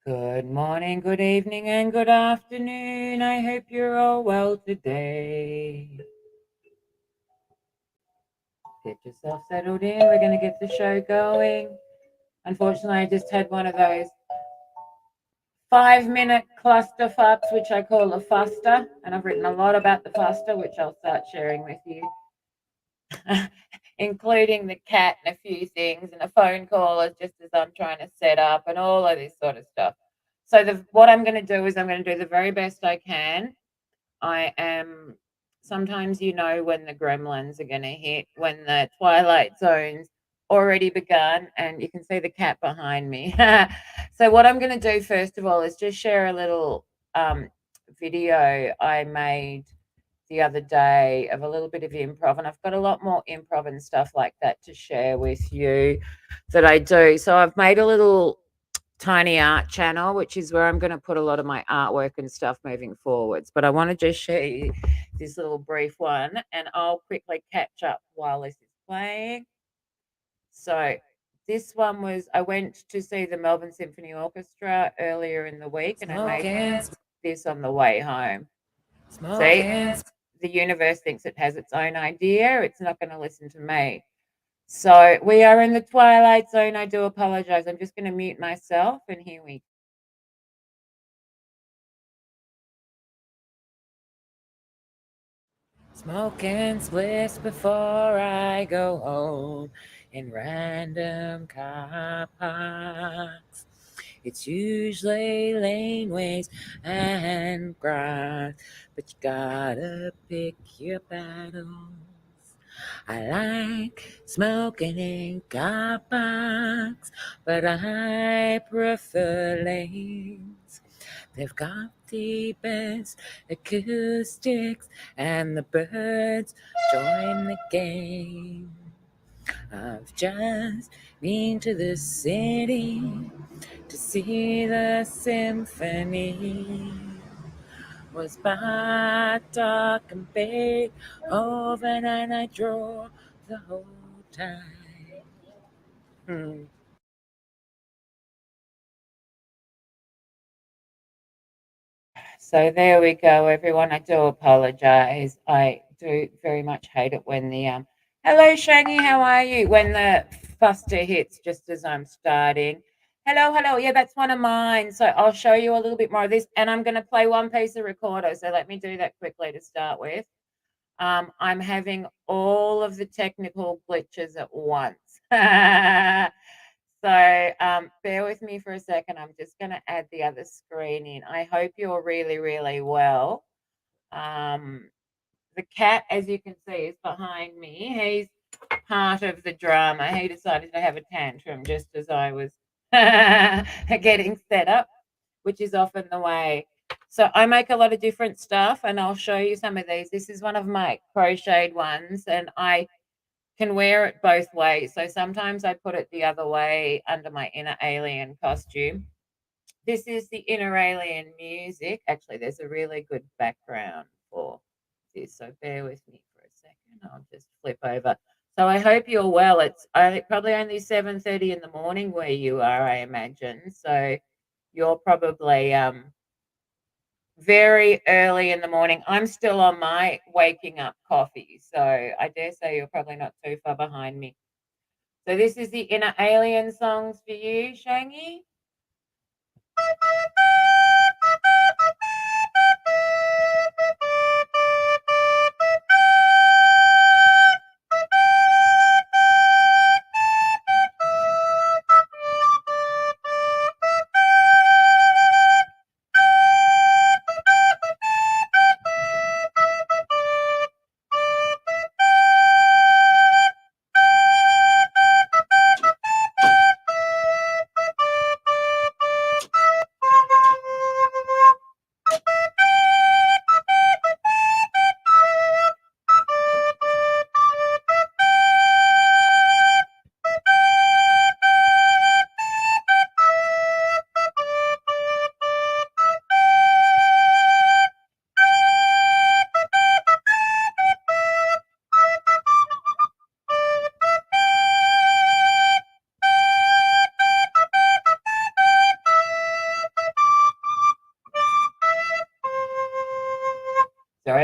Good morning, good evening, and good afternoon. I hope you're all well today. Get yourself settled in. We're going to get the show going. Unfortunately, I just had one of those 5-minute clusterfucks, which I call a fuster. And I've written a lot about the fuster, which I'll start sharing with you, including the cat and a few things, and a phone call is just as I'm trying to set up, and all of this sort of stuff. So what I'm going to do is I'm going to do the very best I can. I am sometimes when the gremlins are going to hit, when the twilight zone's already begun, and you can see the cat behind me. So what I'm going to do first of all is just share a little video I made the other day of a little bit of improv, and I've got a lot more improv and stuff like that to share with you that I do. So I've made a little tiny art channel, which is where I'm going to put a lot of my artwork and stuff moving forwards. But I want to just show you this little brief one, and I'll quickly catch up while this is playing. So this one was, I went to see the Melbourne Symphony Orchestra earlier in the week, and I made this on the way home. See, the universe thinks it has its own idea. It's not going to listen to me. So we are in the twilight zone. I do apologize. I'm just going to mute myself, and here we go. Smoking spliffs before I go home in random car parks. It's usually laneways and grinds, but you gotta pick your battles. I like smoking in car parks, but I prefer lanes. They've got the best acoustics, and the birds join the game. I've just been to the city to see the symphony. Was by dark and Beethoven, and I drove the whole time. So there we go, everyone. I do apologize. I do very much hate it when the hello Shaggy, how are you? When the fuster hits just as I'm starting. Hello, hello. Yeah, that's one of mine. So I'll show you a little bit more of this, and I'm gonna play one piece of recorder. So let me do that quickly to start with. I'm having all of the technical glitches at once. So bear with me for a second. I'm just going to add the other screen in. I hope you're really, really well. The cat, as you can see, is behind me. He's part of the drama. He decided to have a tantrum just as I was getting set up, which is often the way. So I make a lot of different stuff, and I'll show you some of these. This is one of my crocheted ones, and I can wear it both ways. So sometimes I put it the other way under my inner alien costume. This is the inner alien music. Actually, there's a really good background for this. So bear with me for a second. I'll just flip over. So I hope you're well. It's probably only 7:30 in the morning where you are, I imagine. So you're probably very early in the morning. I'm still on my waking up coffee, so I dare say you're probably not too far behind me. So this is the Inner Alien songs for you, Shangy.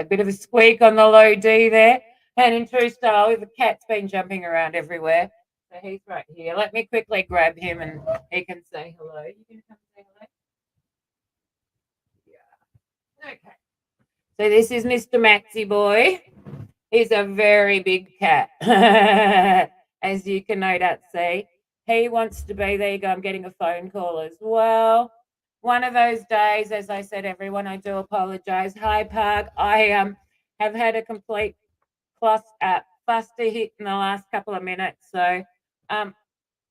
a bit of a squeak on the low D there. And in true style, the cat's been jumping around everywhere. So he's right here. Let me quickly grab him and he can say hello. You can come say hello. Yeah. Okay. So this is Mr. Maxi Boy. He's a very big cat, as you can no doubt see. He wants to be, there you go, I'm getting a phone call as well. One of those days, as I said, everyone, I do apologise. Hi, Park. I have had a complete fuster hit in the last couple of minutes. So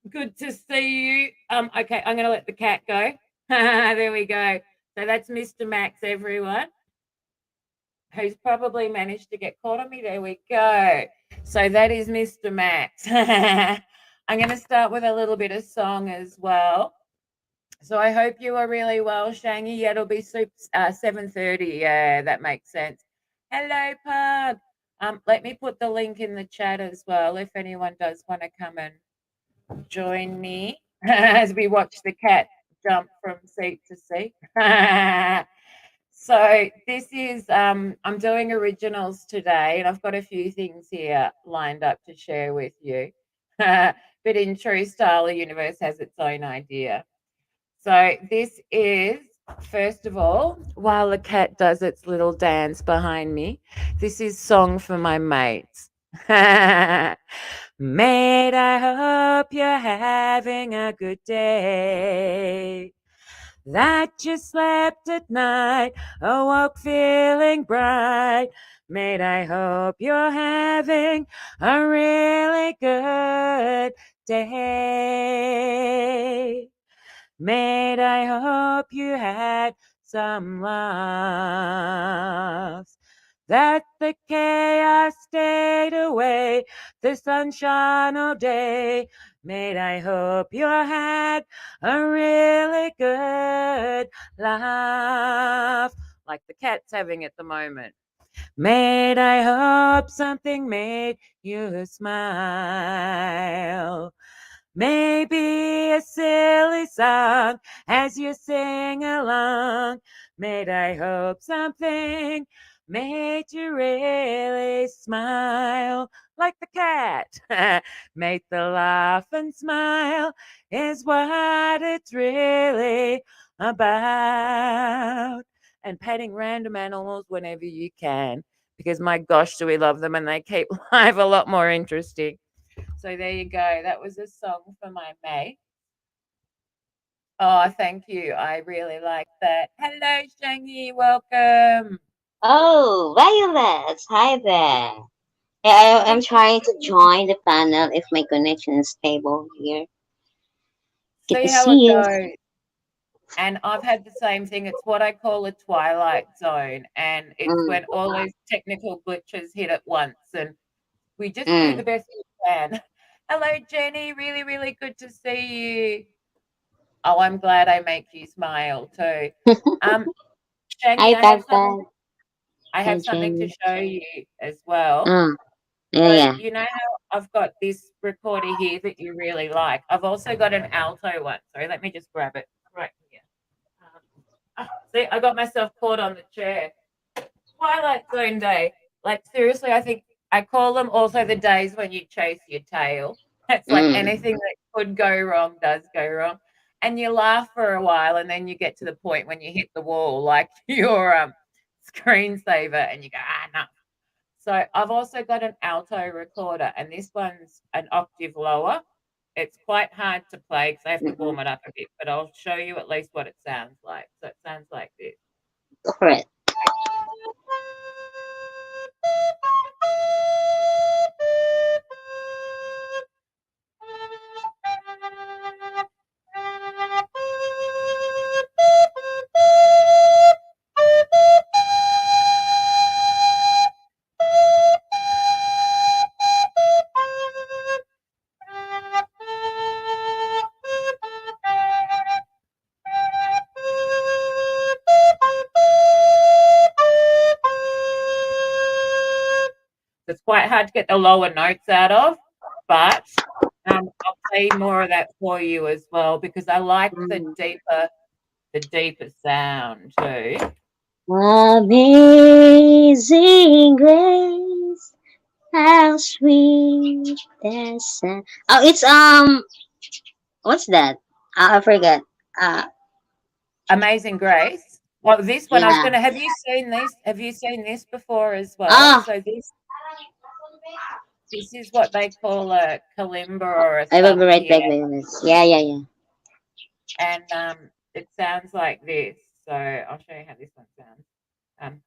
good to see you. Okay, I'm going to let the cat go. There we go. So that's Mr. Max, everyone, who's probably managed to get caught on me. There we go. So that is Mr. Max. I'm going to start with a little bit of song as well. So I hope you are really well, Shangy. Yeah, it'll be 7:30. Yeah, that makes sense. Hello, Pug. Let me put the link in the chat as well if anyone does want to come and join me as we watch the cat jump from seat to seat. So this is I'm doing originals today, and I've got a few things here lined up to share with you. But in true style, the universe has its own idea. So this is, first of all, while the cat does its little dance behind me, this is Song for My Mates. Mate, I hope you're having a good day. That you slept at night, awoke feeling bright. Mate, I hope you're having a really good day. Mate, I hope you had some laughs. That the chaos stayed away, the sunshine all day. Mate, I hope you had a really good laugh, like the cat's having at the moment. Mate, I hope something made you smile. Maybe a silly song as you sing along. Mate, I hope something made you really smile, like the cat. Mate, the laugh and smile is what it's really about. And petting random animals whenever you can, because my gosh, do we love them, and they keep life a lot more interesting. So there you go. That was a song for my mate. Oh, thank you. I really like that. Hello, Shangy. Welcome. Oh, Violet, hi there. Yeah, I'm Good to trying to see you. join the panel if my connection is stable here. Good See to how it see you. goes. And I've had the same thing. It's what I call a twilight zone. And it's Mm, when all those technical glitches hit at once. And we just do the mm. best we can. Hello, Jenny. Really, really good to see you. Oh, I'm glad I make you smile too. Um, Shangy, Hi, I have something. Tagtag. I have Hi, something to Jenny. show you as well. Mm, yeah, So yeah. you know how I've got this recorder here that you really like. I've also got an alto one. Sorry, let me just grab it right here. See, I got myself caught on the chair. Twilight Zone day. Like seriously, I think I call them also the days when you chase your tail. It's like Mm. anything that could go wrong does go wrong. And you laugh for a while and then you get to the point when you hit the wall, like your screensaver, and you go, no. So I've also got an alto recorder, and this one's an octave lower. It's quite hard to play because I have to Mm-mm. warm it up a bit, but I'll show you at least what it sounds like. So it sounds like this. Go for it. It's quite hard to get the lower notes out of, but I'll play more of that for you as well because I like Mm, the deeper sound too. Amazing grace, how sweet the sound. Oh, it's what's that? I forgot. Uh, Amazing Grace. Well, this one I was yeah. gonna have you seen this? Have you seen this before as well? Oh, So this is what they call a kalimba or a I will be thumb right back, piano, Violet. Yeah, yeah, yeah. and it sounds like this. So I'll show you how this one sounds. Um,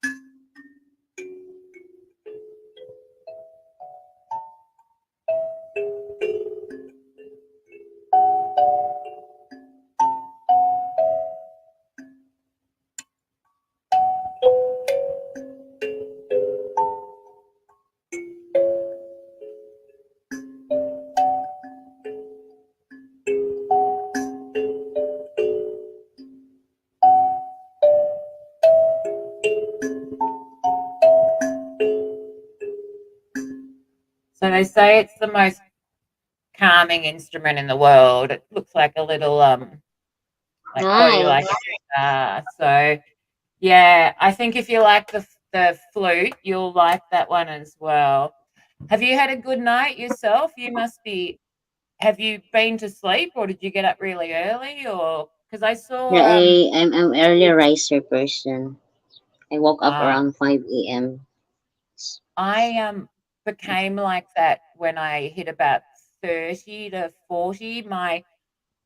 so they say it's the most calming instrument in the world. It looks like a little like body like Nice. a guitar. So yeah, I think if you like the flute, you'll like that one as well. Have you had a good night yourself? You must be. Have you been to sleep, or did you get up really early, or because I saw Yeah, I'm early riser person. I woke up ah around 5 a.m. I became like that when I hit about 30 to 40. My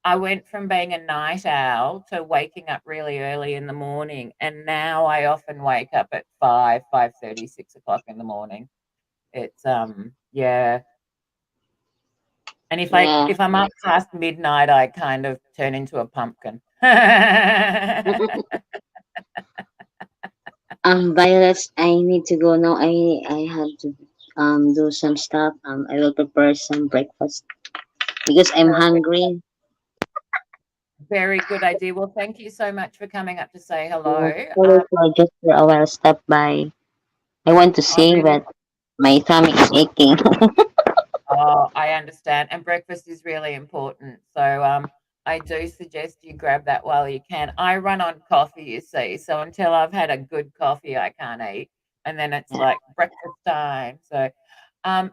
I went from being a night owl to waking up really early in the morning, and now I often wake up at 5:30, 6 o'clock in the morning. It's yeah. And Yeah. if I'm up past midnight, I kind of turn into a pumpkin. Violet, I need to go now. I have to do some stuff. I will prepare some breakfast because I'm Perfect. hungry. Very good idea. Well, thank you so much for coming up to say Yeah. hello. Sorry for just for a while stop by. I want to I sing, really but my tummy is aching. Oh, I understand, and breakfast is really important. So, I do suggest you grab that while you can. I run on coffee, you see, so until I've had a good coffee, I can't eat, and then it's Yeah. like breakfast time. So,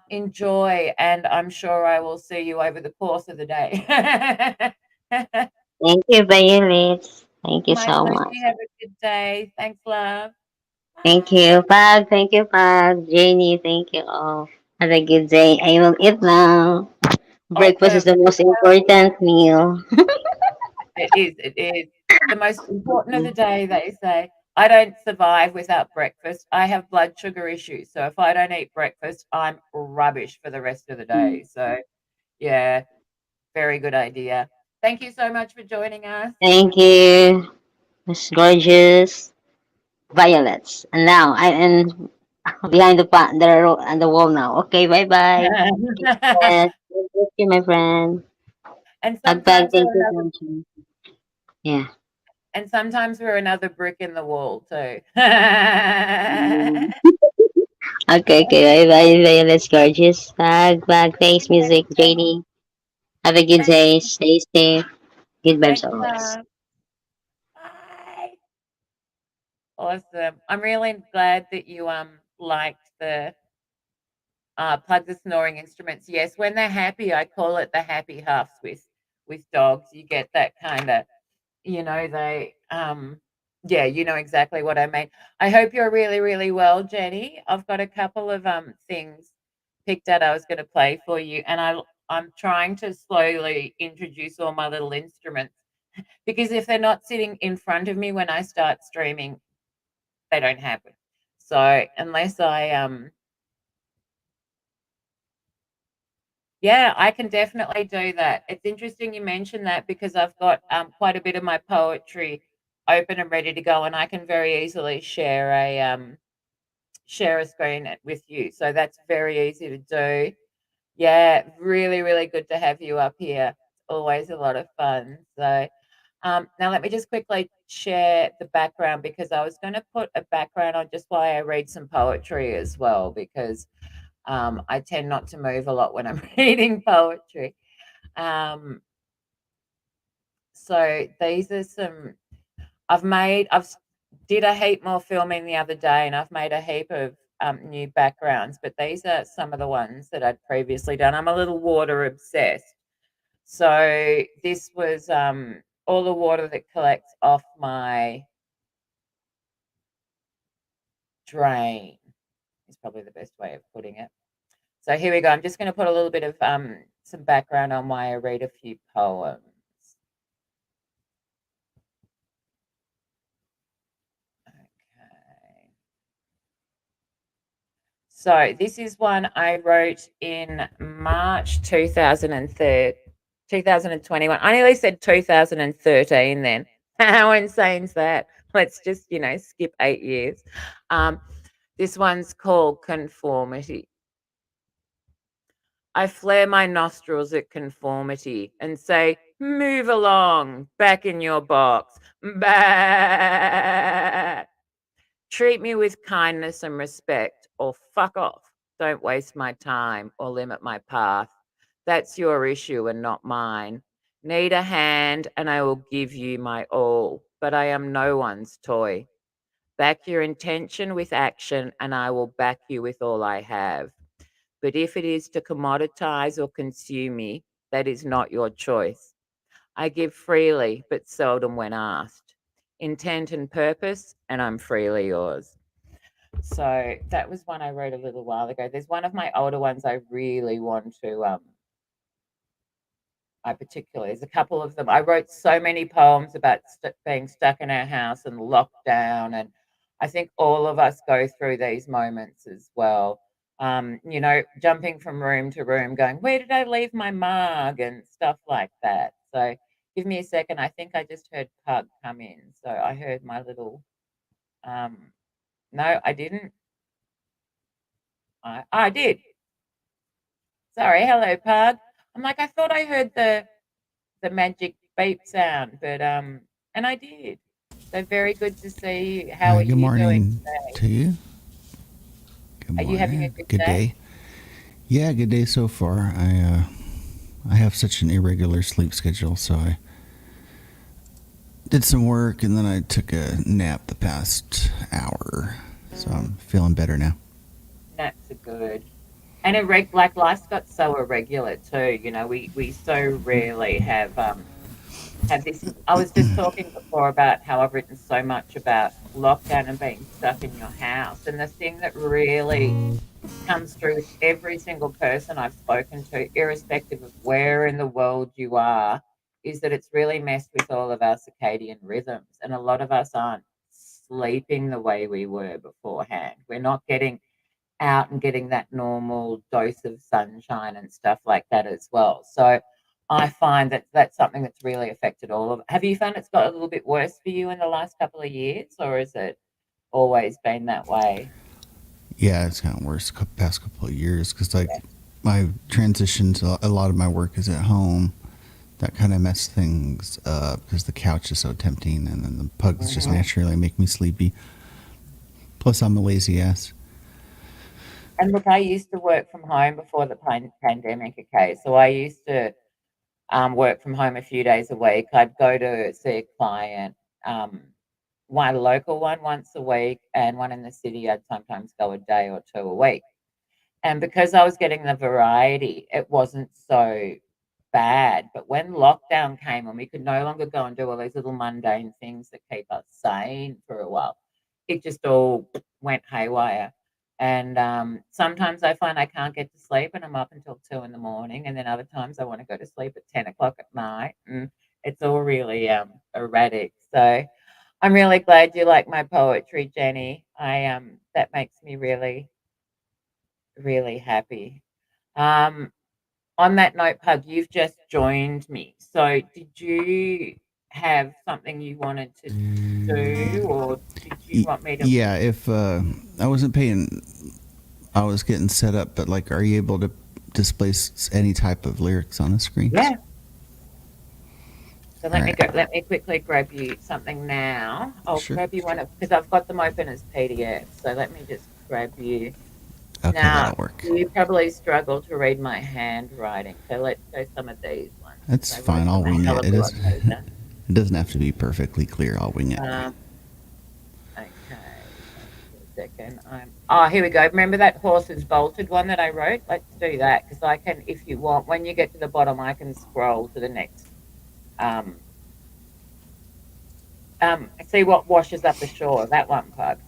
enjoy, and I'm sure I will see you over the course of the day. Thank you, Violet. Thank you My so pleasure. much. You have a good day. Thanks, love. Thank Bye. you, Pag. Thank you, Pag. Jenny, thank you all. Have a good day. I will eat now. Oh, Breakfast is the perfect. most important meal. It is, it is. The most important of the day, they say. I don't survive without breakfast. I have blood sugar issues. So if I don't eat breakfast, I'm rubbish for the rest of the day. So, yeah, very good idea. Thank you so much for joining us. Thank you, Miss Gorgeous. Violets. And now I'm in behind on the wall now. Okay, bye bye. Yes, thank you, my friend. and Pag, sometimes thank we're you, another Gorgeous. Yeah. and sometimes we're another brick in the wall too. Mm. Okay, okay, bye bye, Violet's Gorgeous. Pag, thanks, music, JD. Have a good Thank day. you. Stay safe. Good vibes Thanks, always. love. Bye. Awesome. I'm really glad that you liked the plug the snoring instruments. Yes, when they're happy, I call it the happy huffs with dogs. You get that kind of, they yeah, you know exactly what I mean. I hope you're really, really well, Jenny. I've got a couple of things picked out I was going to play for you, and I'm trying to slowly introduce all my little instruments because if they're not sitting in front of me when I start streaming, they don't happen. So unless I yeah, I can definitely do that. It's interesting you mentioned that because I've got quite a bit of my poetry open and ready to go, and I can very easily share a screen with you. So that's very easy to do. Yeah, really, really good to have you up here. It's always a lot of fun. So now let me just quickly share the background because I was going to put a background on just while I read some poetry as well because I tend not to move a lot when I'm reading poetry. Um, so these are some I've did a heap more filming the other day, and I've made a heap of new backgrounds, but these are some of the ones that I'd previously done. I'm a little water obsessed. So this was all the water that collects off my drain is probably the best way of putting it. So here we go. I'm just going to put a little bit of some background on why I read a few poems. Okay. So this is one I wrote in March 2021. I nearly said 2013 then. How insane's that? Let's just, skip 8 years. Um, this one's called Conformity. I flare my nostrils at conformity and say, move along, back in your box. Bah! Treat me with kindness and respect, or fuck off. Don't waste my time or limit my path. That's your issue and not mine. Need a hand and I will give you my all, but I am no one's toy. Back your intention with action and I will back you with all I have. But if it is to commoditize or consume me, that is not your choice. I give freely, but seldom when asked. Intent and purpose, and I'm freely yours. So that was one I wrote a little while ago. There's one of my older ones I really want to there's a couple of them. I wrote so many poems about being stuck in our house and locked down, and I think all of us go through these moments as well. Jumping from room to room, going, "Where did I leave my mug?" and stuff like that. So, give me a second. I think I just heard Pug come in, so I heard my little. No, I didn't. I did. Sorry. Hello, Pug. I'm like, I thought I heard the magic beep sound, but and I did. So very good to see you. How are Good you doing morning today? to you. Good Are you having a morning. good Good day? day. Yeah, good day so far. I have such an irregular sleep schedule, so I did some work and then I took a nap the past hour. So I'm feeling better now. Naps are good. And like life's got so irregular too. We so rarely have this. I was just talking before about how I've written so much about lockdown and being stuck in your house. And the thing that really comes through with every single person I've spoken to, irrespective of where in the world you are, is that it's really messed with all of our circadian rhythms. And a lot of us aren't sleeping the way we were beforehand. We're not getting out and getting that normal dose of sunshine and stuff like that as well. So I find that that's something that's really affected all of. Have you found it's got a little bit worse for you in the last couple of years, or has it always been that way? Yeah, it's gotten worse the past couple of years because, Yeah. like, my transition to a lot of my work is at home. That kind of messed things up because the couch is so tempting and then the pugs just Mhm. naturally make me sleepy. Plus, I'm a lazy ass. And look, I used to work from home before the pandemic. Okay, so I used to work from home a few days a week. I'd go to see a client, um, one local one once a week, and one in the city. I'd sometimes go a day or two a week. And because I was getting the variety, it wasn't so bad. But when lockdown came and we could no longer go and do all these little mundane things that keep us sane for a while, it just all went haywire. And sometimes I find I can't get to sleep and I'm up until 2 in the morning. And then other times I want to go to sleep at 10 o'clock at night. And it's all really erratic. So I'm really glad you like my poetry, Jenny. That makes me really, really happy. Um, on that note, Pug, you've just joined me. So did you have something you wanted to do, or did you want me to? Yeah, if I wasn't paying, I was getting set up, but like, are you able to display any type of lyrics on the screens? Yeah. So All let me right, go. Let me quickly grab you something now. I'll sure. grab you one because I've got them open as PDF. So let me just grab you. Okay, Now, that'll work. you probably struggle to read my handwriting. So let's go some of these ones because That's I wrote fine. I'll them a wing hell it. of It a does. lot later. It doesn't have to be perfectly clear. I'll wing it. Um, second. Oh, here we go. Remember that horses bolted one that I wrote? Let's do that because I can, if you want, when you get to the bottom, I can scroll to the next. See what washes up the shore. That one, Pug. Do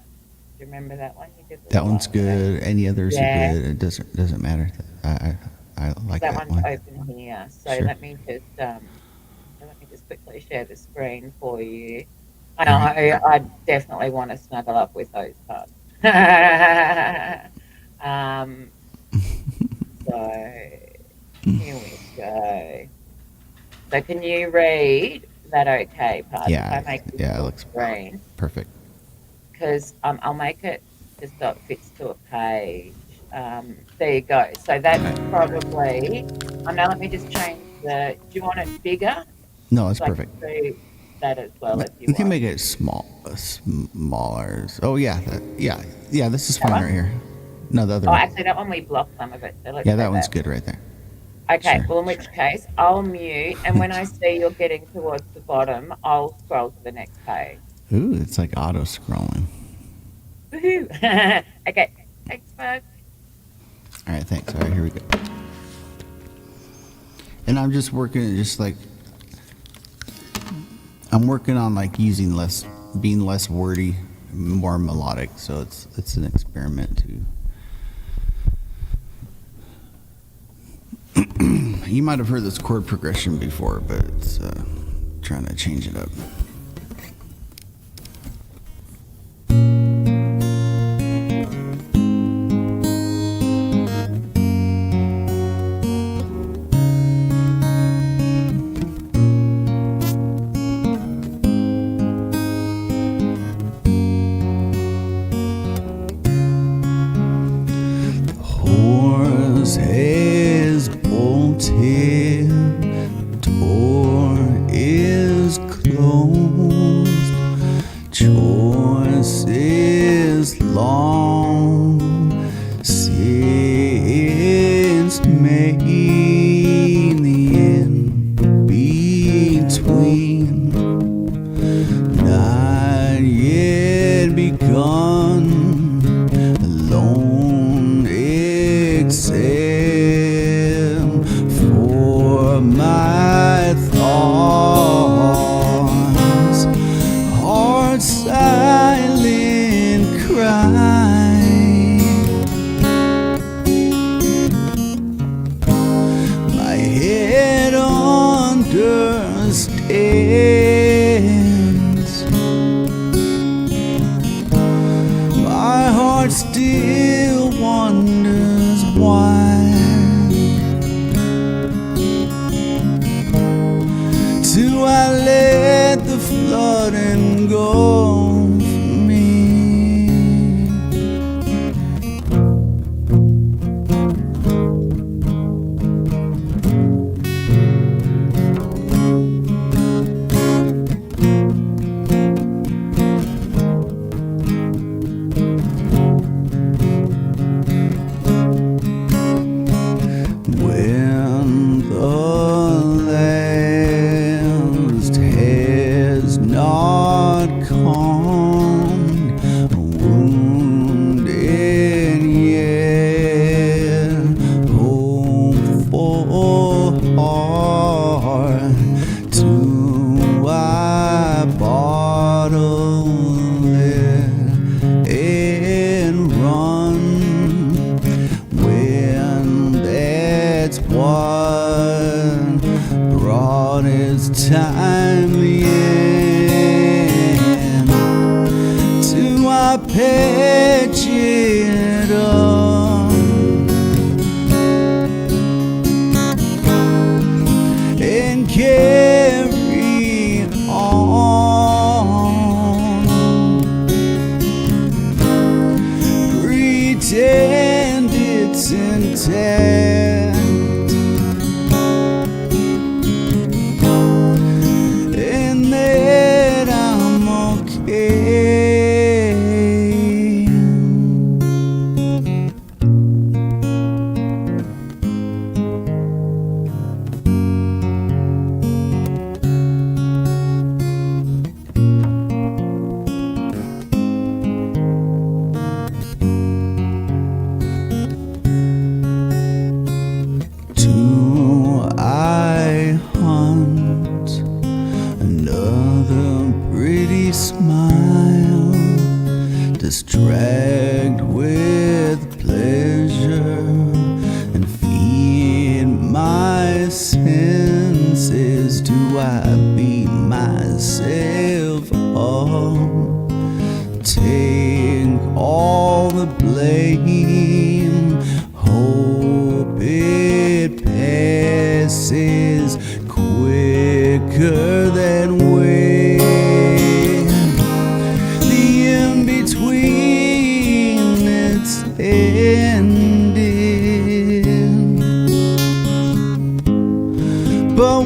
you remember that one? You did That one's good. Any others are Yeah. good. It doesn't matter. I like that that one's one. open here. So Sure. let me just quickly share the screen for you. I know I definitely want to snuggle up with those Pugs. So here we go. So can you read that okay, Pug? Yeah, If I make this yeah, it full looks screen. perfect. Because I'll make it just so it fits to a page. There you go. So that's probably. Now let me just change the. Do you want it bigger? No, it's So I can perfect. do that as well if you You can want. make it smaller. Oh yeah, yeah. This is That fine one? right here. No, the other Oh, one. actually, that one we blocked some of it. So let's Yeah, do that one's good right there. Okay. Sure, Well, in which case, I'll mute, and when I see you're getting towards the bottom, I'll scroll to the next page. Ooh, it's like auto scrolling. Woohoo! Okay. Thanks, Bug. All right, thanks. All right, here we go. And I'm just working, I'm working on like being less wordy, more melodic. So it's an experiment too. You might have heard this chord progression before, but it's trying to change it up. Horse has bolted, door is closed, choice is long since made, the in between not yet begun. Alone except for my thoughts, heart silent cry, my head understands, my heart still wonders why. Do I let the flooding go for me? When the last has not come, wounded yet hopeful heart, do I bottle it and run when that's what brought its time the end? Do I patch it up and carry on, pretend it's intact, and that I'm okay?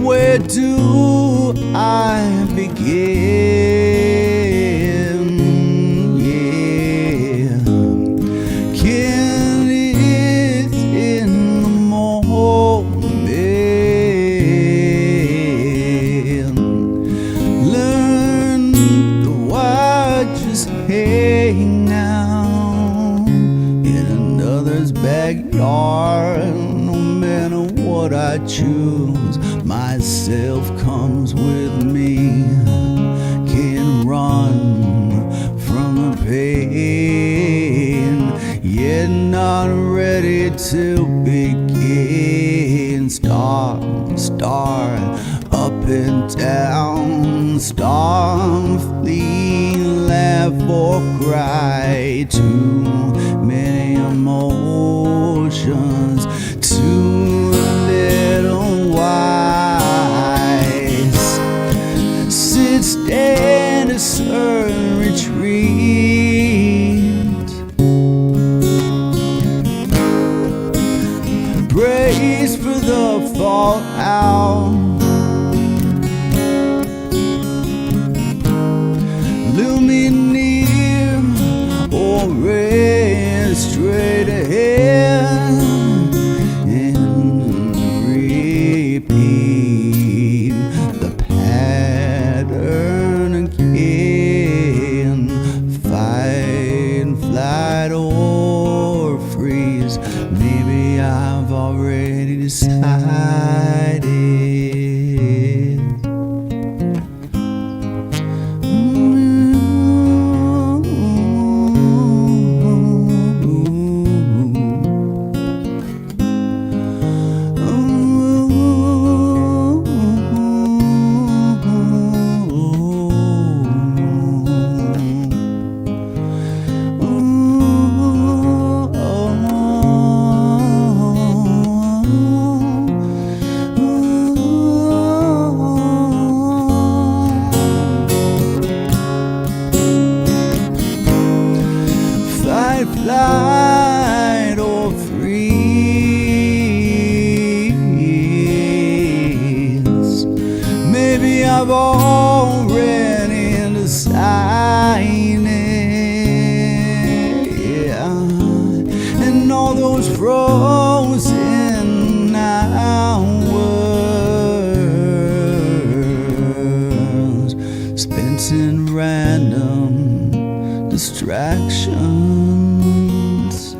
where do I begin? Yeah, can it in the moment learn to watch us hang out in another's backyard? No matter what I choose, myself comes with me. Can't run from the pain, yet not ready to begin. Start up and down, start, flee, laugh or cry. Too many emotions, too little wise. Sit, stand, assert, retreat. Brace for the fallout. Looming near or rest straight ahead and repeat the pattern again. Fight, flight, or freeze. Maybe I've already decided. Flight or freeze. Maybe I've already decided. Yeah. And all those frozen hours spent in random distractions.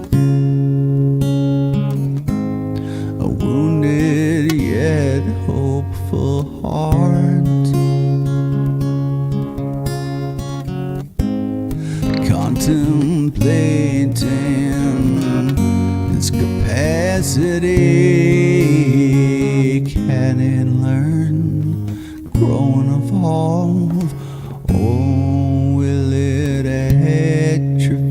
A wounded yet hopeful heart, contemplating its capacity. Can it learn, grow and evolve, or will it atrophy?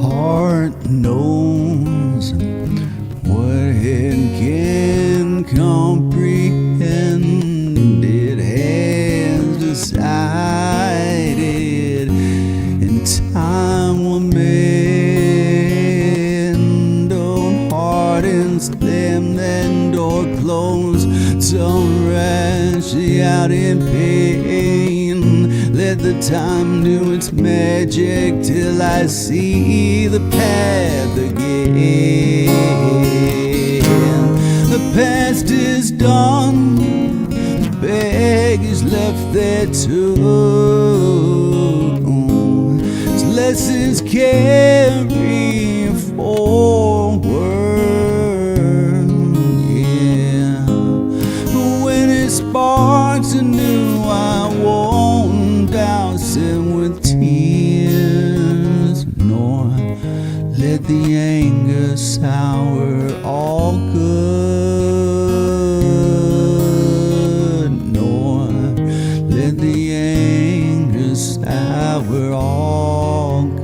Heart knows what it can comprehend. It has decided, and time will mend. Don't hardens them, then door closed. Don't rush out in pain. Let the time do its magic till I see the path again. The past is done, the bag is left there too. Its lessons carry forward. Yeah, when it sparks anew, I won't douse it with tears, nor let the anger sour all good, nor let the anger sour all good.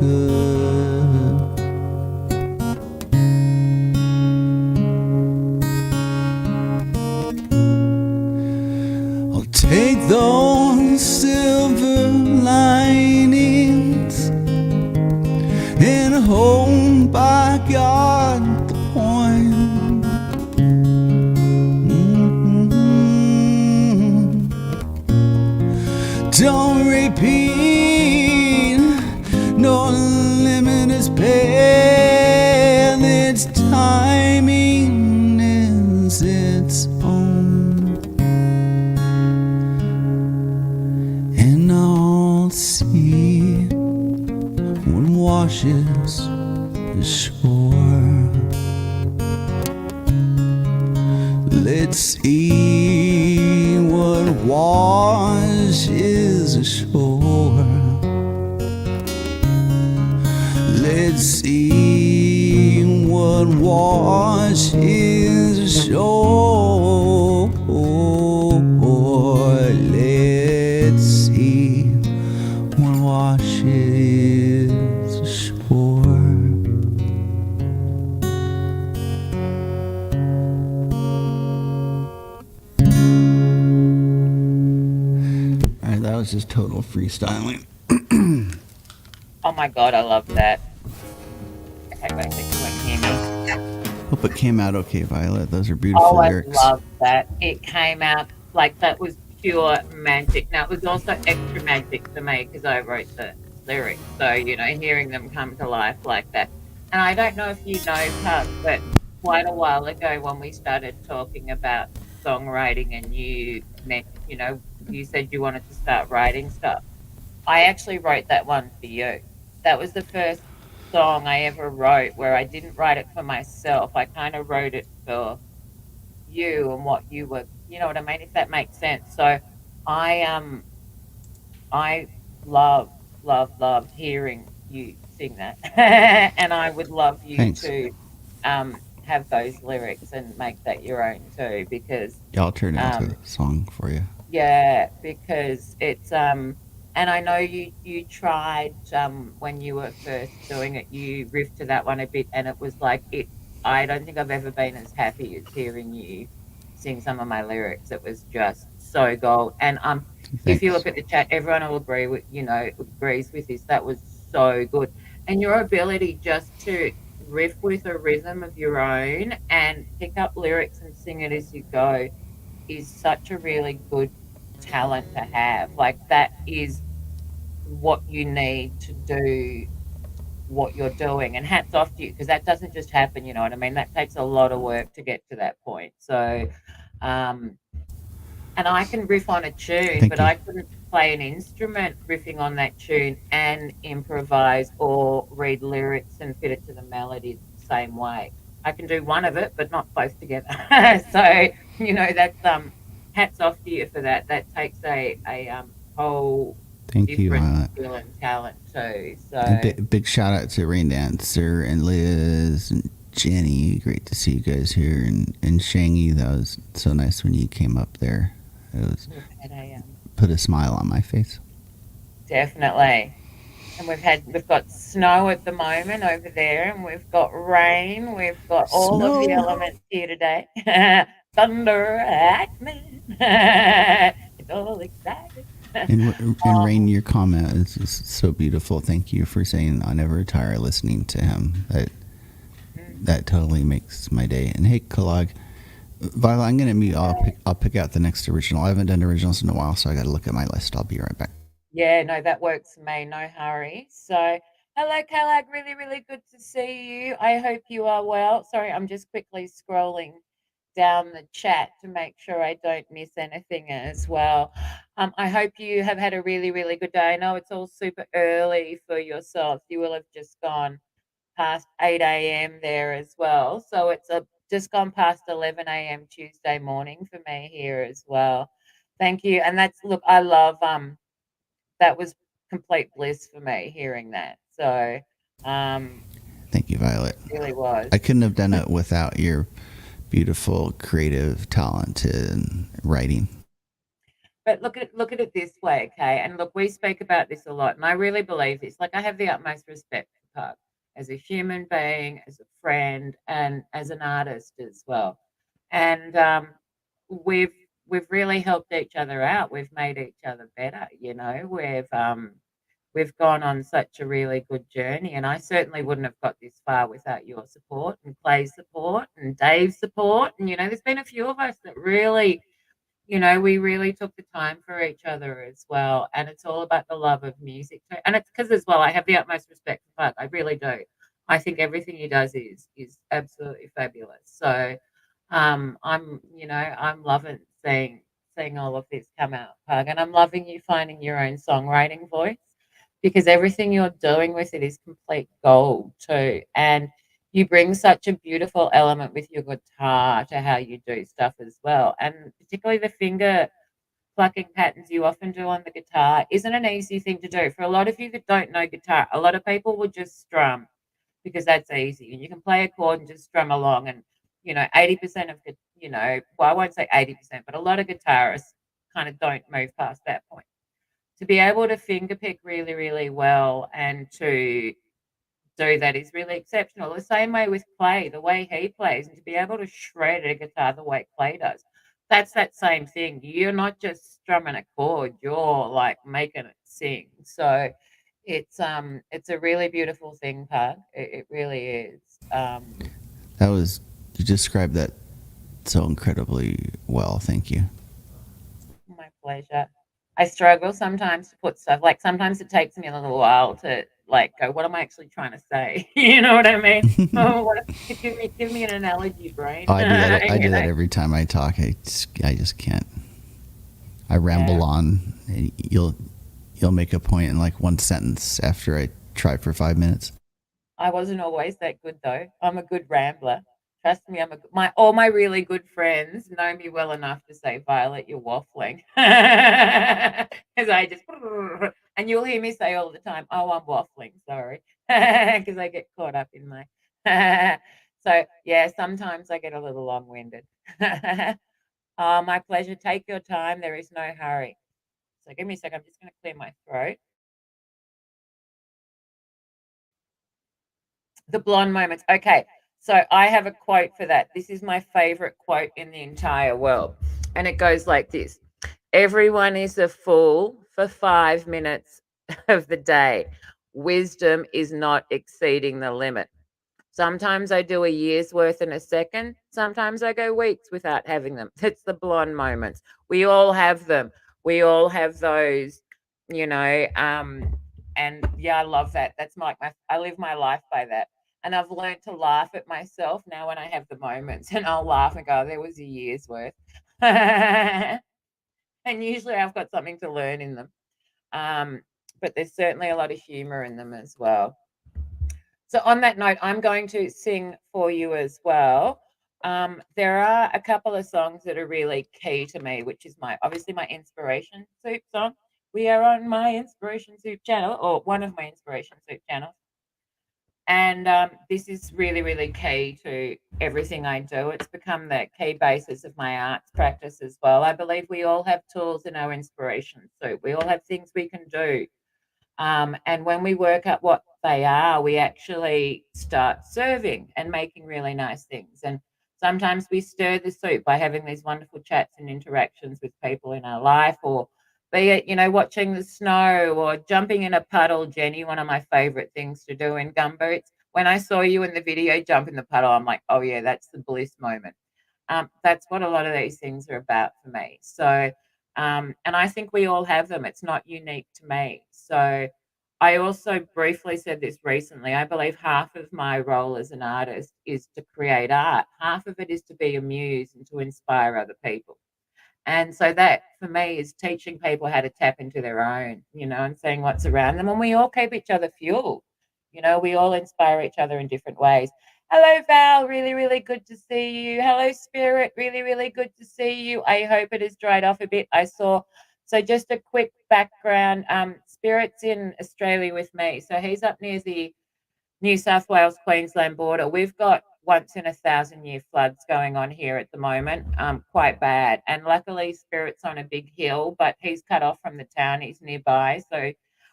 in a home backyard at the point. Don't repeat, no limit is pain. Its timing is its own, and I'll see what washes the shore. Let's see what washes ashore. Let's see what washes ashore. Let's see what washes ashore. Alright, that was just total freestyling. Oh my God, I love that. Okay, wait, you won't hear me. Hope it came out okay, Violet. Those are beautiful Oh, I lyrics. love that. It came out like that was pure magic. Now, it was also extra magic for me because I wrote the lyrics. So, hearing them come to life like that. And I don't know if you know, Puck, but quite a while ago when we started talking about songwriting and you you said you wanted to start writing stuff. I actually wrote that one for you. That was the first song I ever wrote where I didn't write it for myself. I kind of wrote it for you and what you were, you know what I mean, if that makes sense. So I loved hearing you sing that. And I would love you Thanks. to have those lyrics and make that your own too, because Yeah, I'll turn it into a song for you. yeah, because it's and I know you tried when you were first doing it, you riffed to that one a bit and it was like it I don't think I've ever been as happy as hearing you sing some of my lyrics. It was just so gold. And if you Thanks. look at the chat, everyone will agree with agrees with this. That was so good. And your ability just to riff with a rhythm of your own and pick up lyrics and sing it as you go is such a really good talent to have. Like that is what you need to do what you're doing. And hats off to you because that doesn't just happen, you know what I mean? That takes a lot of work to get to that point. So um and I can riff on a tune, Thank but you. I couldn't play an instrument riffing on that tune and improvise or read lyrics and fit it to the melody the same way. I can do one of it, but not both together. So, that's hats off to you for that. That takes a whole Thank you, different Violet. skill and talent too. And So big shout out to Rain Dancer and Liz and Jenny. Great to see you guys here. And Shangy, that was so nice when you came up there. It was we've had a put a smile on my face. definitely. And we've got snow at the moment over there, and we've got rain. We've got all of the Snow. elements here today. Thunder, lightning. It's all exciting. And Rain, your comment is just so beautiful. Thank you for saying I'll never retire listening to him. That totally makes my day. And hey, Kalag, Violet, I'm gonna mute. I'll pick out the next original. I haven't done originals in a while, so I got to look at my list. I'll be right back. Yeah, no, that works for me. No hurry. So, hello, Kalag. Really, really good to see you. I hope you are well. Sorry, I'm just quickly scrolling down the chat to make sure I don't miss anything as well. I hope you have had a really, really good day. I know it's all super early for yourself. You will have just gone past 8 a.m. there as well. So it's just gone past 11 a.m. Tuesday morning for me here as well. Thank you. And look, I love that was complete bliss for me hearing that. So Thank you, Violet. it really was. I couldn't have done it without your beautiful, creative, talented writing. But look at it this way, okay? And look, we speak about this a lot, and I really believe this. Like I have the utmost respect for Puck as a human being, as a friend, and as an artist as well. And we've we've really helped each other out. We've made each other better, you know. we've gone on such a really good journey, and I certainly wouldn't have got this far without your support and Clay's support and Dave's support. And there's been a few of us that really, we really took the time for each other as well. And it's all about the love of music too. And it's because as well, I have the utmost respect for Clark. I really do. I think everything he does is absolutely fabulous. So I'm loving seeing all of this come out, Pug. And I'm loving you finding your own songwriting voice, because everything you're doing with it is complete gold too. And you bring such a beautiful element with your guitar to how you do stuff as well. And particularly the finger plucking patterns you often do on the guitar isn't an easy thing to do. For a lot of you that don't know guitar, a lot of people will just strum because that's easy. And you can play a chord and just strum along. And, 80% of the, well, I won't say 80%, but a lot of guitarists kind of don't move past that point. To be able to finger pick really, really well and to do that is really exceptional. The same way with Clay, the way he plays, and to be able to shred a guitar the way Clay does, that's that same thing. You're not just strumming a chord, you're like making it sing. So it's a really beautiful thing, Pug. It really is. You described that so incredibly well. Thank you. My pleasure. I struggle sometimes to put stuff, like sometimes it takes me a little while to like go, what am I actually trying to say? You know what I mean? Oh, give me an analogy, brain. Oh, I do that every time I talk. I just can't. I ramble on, and you'll make a point in like one sentence after I try for 5 minutes. I wasn't always that good though. I'm a good rambler. Trust me, all my really good friends know me well enough to say, Violet, you're waffling. Because I just, and you'll hear me say all the time, oh, I'm waffling, sorry. Because I get caught up in my, so yeah, sometimes I get a little long-winded. My pleasure. Take your time. There is no hurry. So give me a second. I'm just going to clear my throat. The blonde moments. Okay. So I have a quote for that. This is my favorite quote in the entire world. And it goes like this. Everyone is a fool for 5 minutes of the day. Wisdom is not exceeding the limit. Sometimes I do a year's worth in a second. Sometimes I go weeks without having them. It's the blonde moments. We all have them. We all have those, and yeah, I love that. That's I live my life by that. And I've learned to laugh at myself now when I have the moments, and I'll laugh and go, there was a year's worth. And usually I've got something to learn in them. But there's certainly a lot of humor in them as well. So on that note, I'm going to sing for you as well. There are a couple of songs that are really key to me, which is obviously my Inspiration Soup song. We are on my Inspiration Soup channel, or one of my Inspiration Soup channels. And this is really, really key to everything I do. It's become the key basis of my arts practice as well. I believe we all have tools in our inspiration soup. We all have things we can do. And when we work out what they are, we actually start serving and making really nice things. And sometimes we stir the soup by having these wonderful chats and interactions with people in our life, or be it, watching the snow or jumping in a puddle. Jenny, one of my favorite things to do in gumboots. When I saw you in the video jump in the puddle, I'm like, oh yeah, that's the bliss moment. That's what a lot of these things are about for me. So, and I think we all have them. It's not unique to me. So I also briefly said this recently. I believe half of my role as an artist is to create art. Half of it is to be a muse and to inspire other people. And so that for me is teaching people how to tap into their own, and seeing what's around them. And we all keep each other fueled. We all inspire each other in different ways. Hello, Val. Really, really good to see you. Hello, Spirit. Really, really good to see you. I hope it has dried off a bit. I saw. So just a quick background. Spirit's in Australia with me. So he's up near the New South Wales, Queensland border. We've got once in a 1,000-year floods going on here at the moment, quite bad. And luckily, Spirit's on a big hill, but he's cut off from the town. He's nearby. So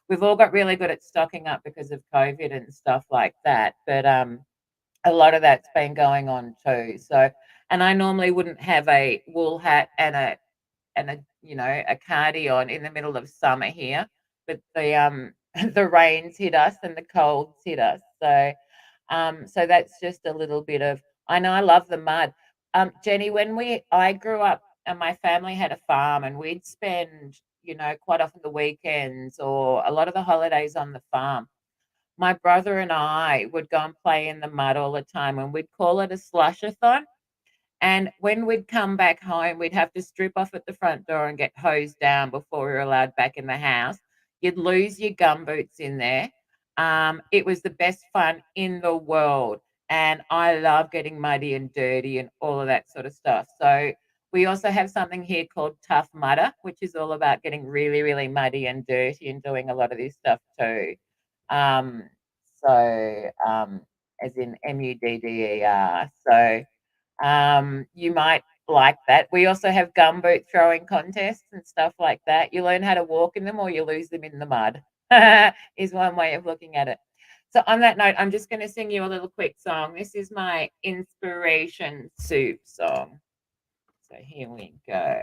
we've all got really good at stocking up because of COVID and stuff like that. But a lot of that's been going on too. So, and I normally wouldn't have a wool hat and a cardi on in the middle of summer here, but the the rains hit us and the colds hit us. So that's just a little bit of. I know I love the mud. Jenny, when I grew up and my family had a farm and we'd spend, quite often the weekends or a lot of the holidays on the farm. My brother and I would go and play in the mud all the time and we'd call it a slushathon. And when we'd come back home, we'd have to strip off at the front door and get hosed down before we were allowed back in the house. You'd lose your gumboots in there. It was the best fun in the world. And I love getting muddy and dirty and all of that sort of stuff. So we also have something here called Tough Mudder, which is all about getting really, really muddy and dirty and doing a lot of this stuff too. Um, so, as in MUDDER. You might like that. We also have gumboot throwing contests and stuff like that. You learn how to walk in them or you lose them in the mud, is one way of looking at it. So, on that note, I'm just going to sing you a little quick song. This is my inspiration soup song. So, here we go.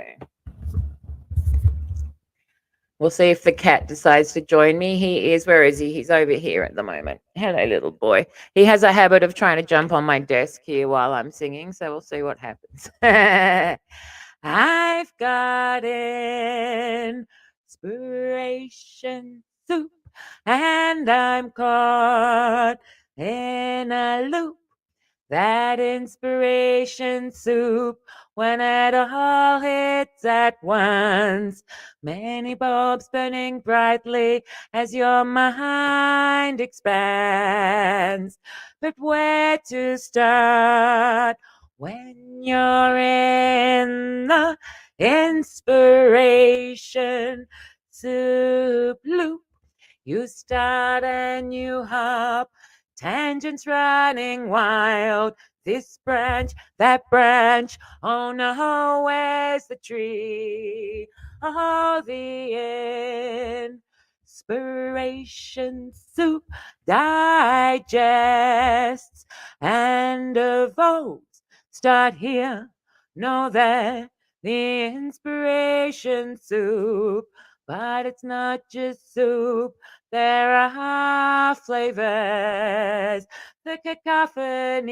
We'll see if the cat decides to join me. Where is he? He's over here at the moment. Hello, little boy. He has a habit of trying to jump on my desk here while I'm singing, so we'll see what happens. I've got inspiration soup, and I'm caught in a loop. That inspiration soup, when it all hits at once, many bulbs burning brightly as your mind expands. But where to start when you're in the inspiration soup loop? You start and you hop, tangents running wild. This branch, that branch, oh no, where's the tree? Oh, the inspiration soup digests and evolves. Start here, know that the inspiration soup, but it's not just soup. There are flavors, the cacophony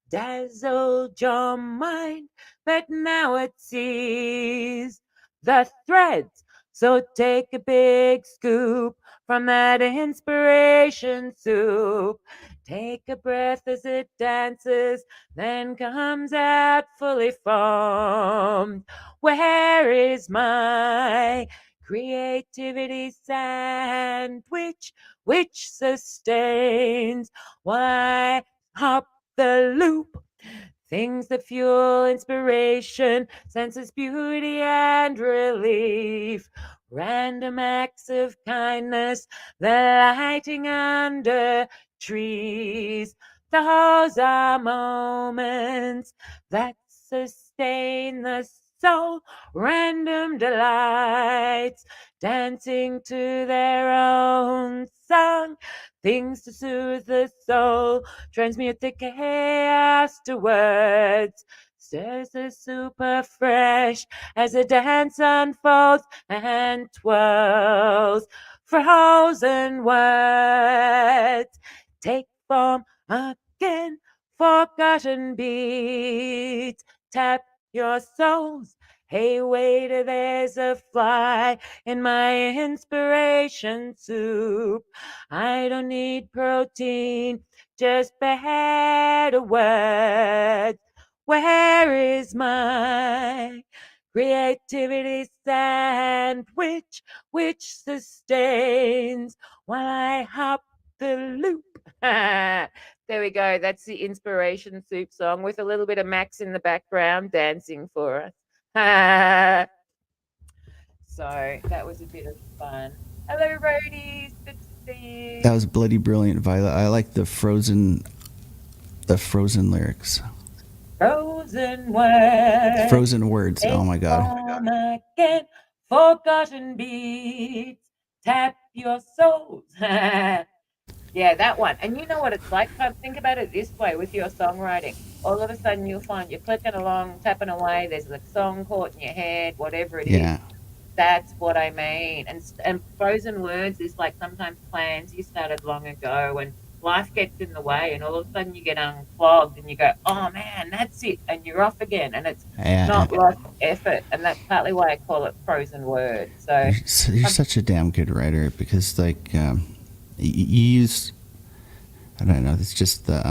dazzled your mind, but now it sees the threads. So take a big scoop from that inspiration soup. Take a breath as it dances, then comes out fully formed. Where is my creativity sandwich, which sustains why hop the loop? Things that fuel inspiration, senses beauty and relief. Random acts of kindness, the lighting under trees. Those are moments that sustain the soul. Random delights, dancing to their own song. Things to soothe the soul, transmute the chaos to words. Stirs the super fresh as the dance unfolds and twirls. Frozen words take form again. Forgotten beats tap your souls. Hey, waiter, there's a fly in my inspiration soup. I don't need protein, just better words. Where is my creativity sandwich, which sustains while I hop the loop? There we go. That's the inspiration soup song with a little bit of Max in the background dancing for us. So that was a bit of fun. Hello, roadies. Good to see That you. was bloody brilliant, Violet. I like the frozen lyrics. Frozen words. Frozen words. Oh my god. Form again. Forgotten beats. Tap your souls. Yeah, that one. And you know what it's like? Think about it this way with your songwriting. All of a sudden, you'll find you're clicking along, tapping away. There's a song caught in your head, whatever it is. Yeah. That's what I mean. And frozen words is like sometimes plans you started long ago and life gets in the way and all of a sudden you get unclogged and you go, "Oh man, that's it," and you're off again and it's Yeah, not lost effort, and that's partly why I call it frozen words. So, you're um, such a damn good writer because like you use, I don't know, it's just the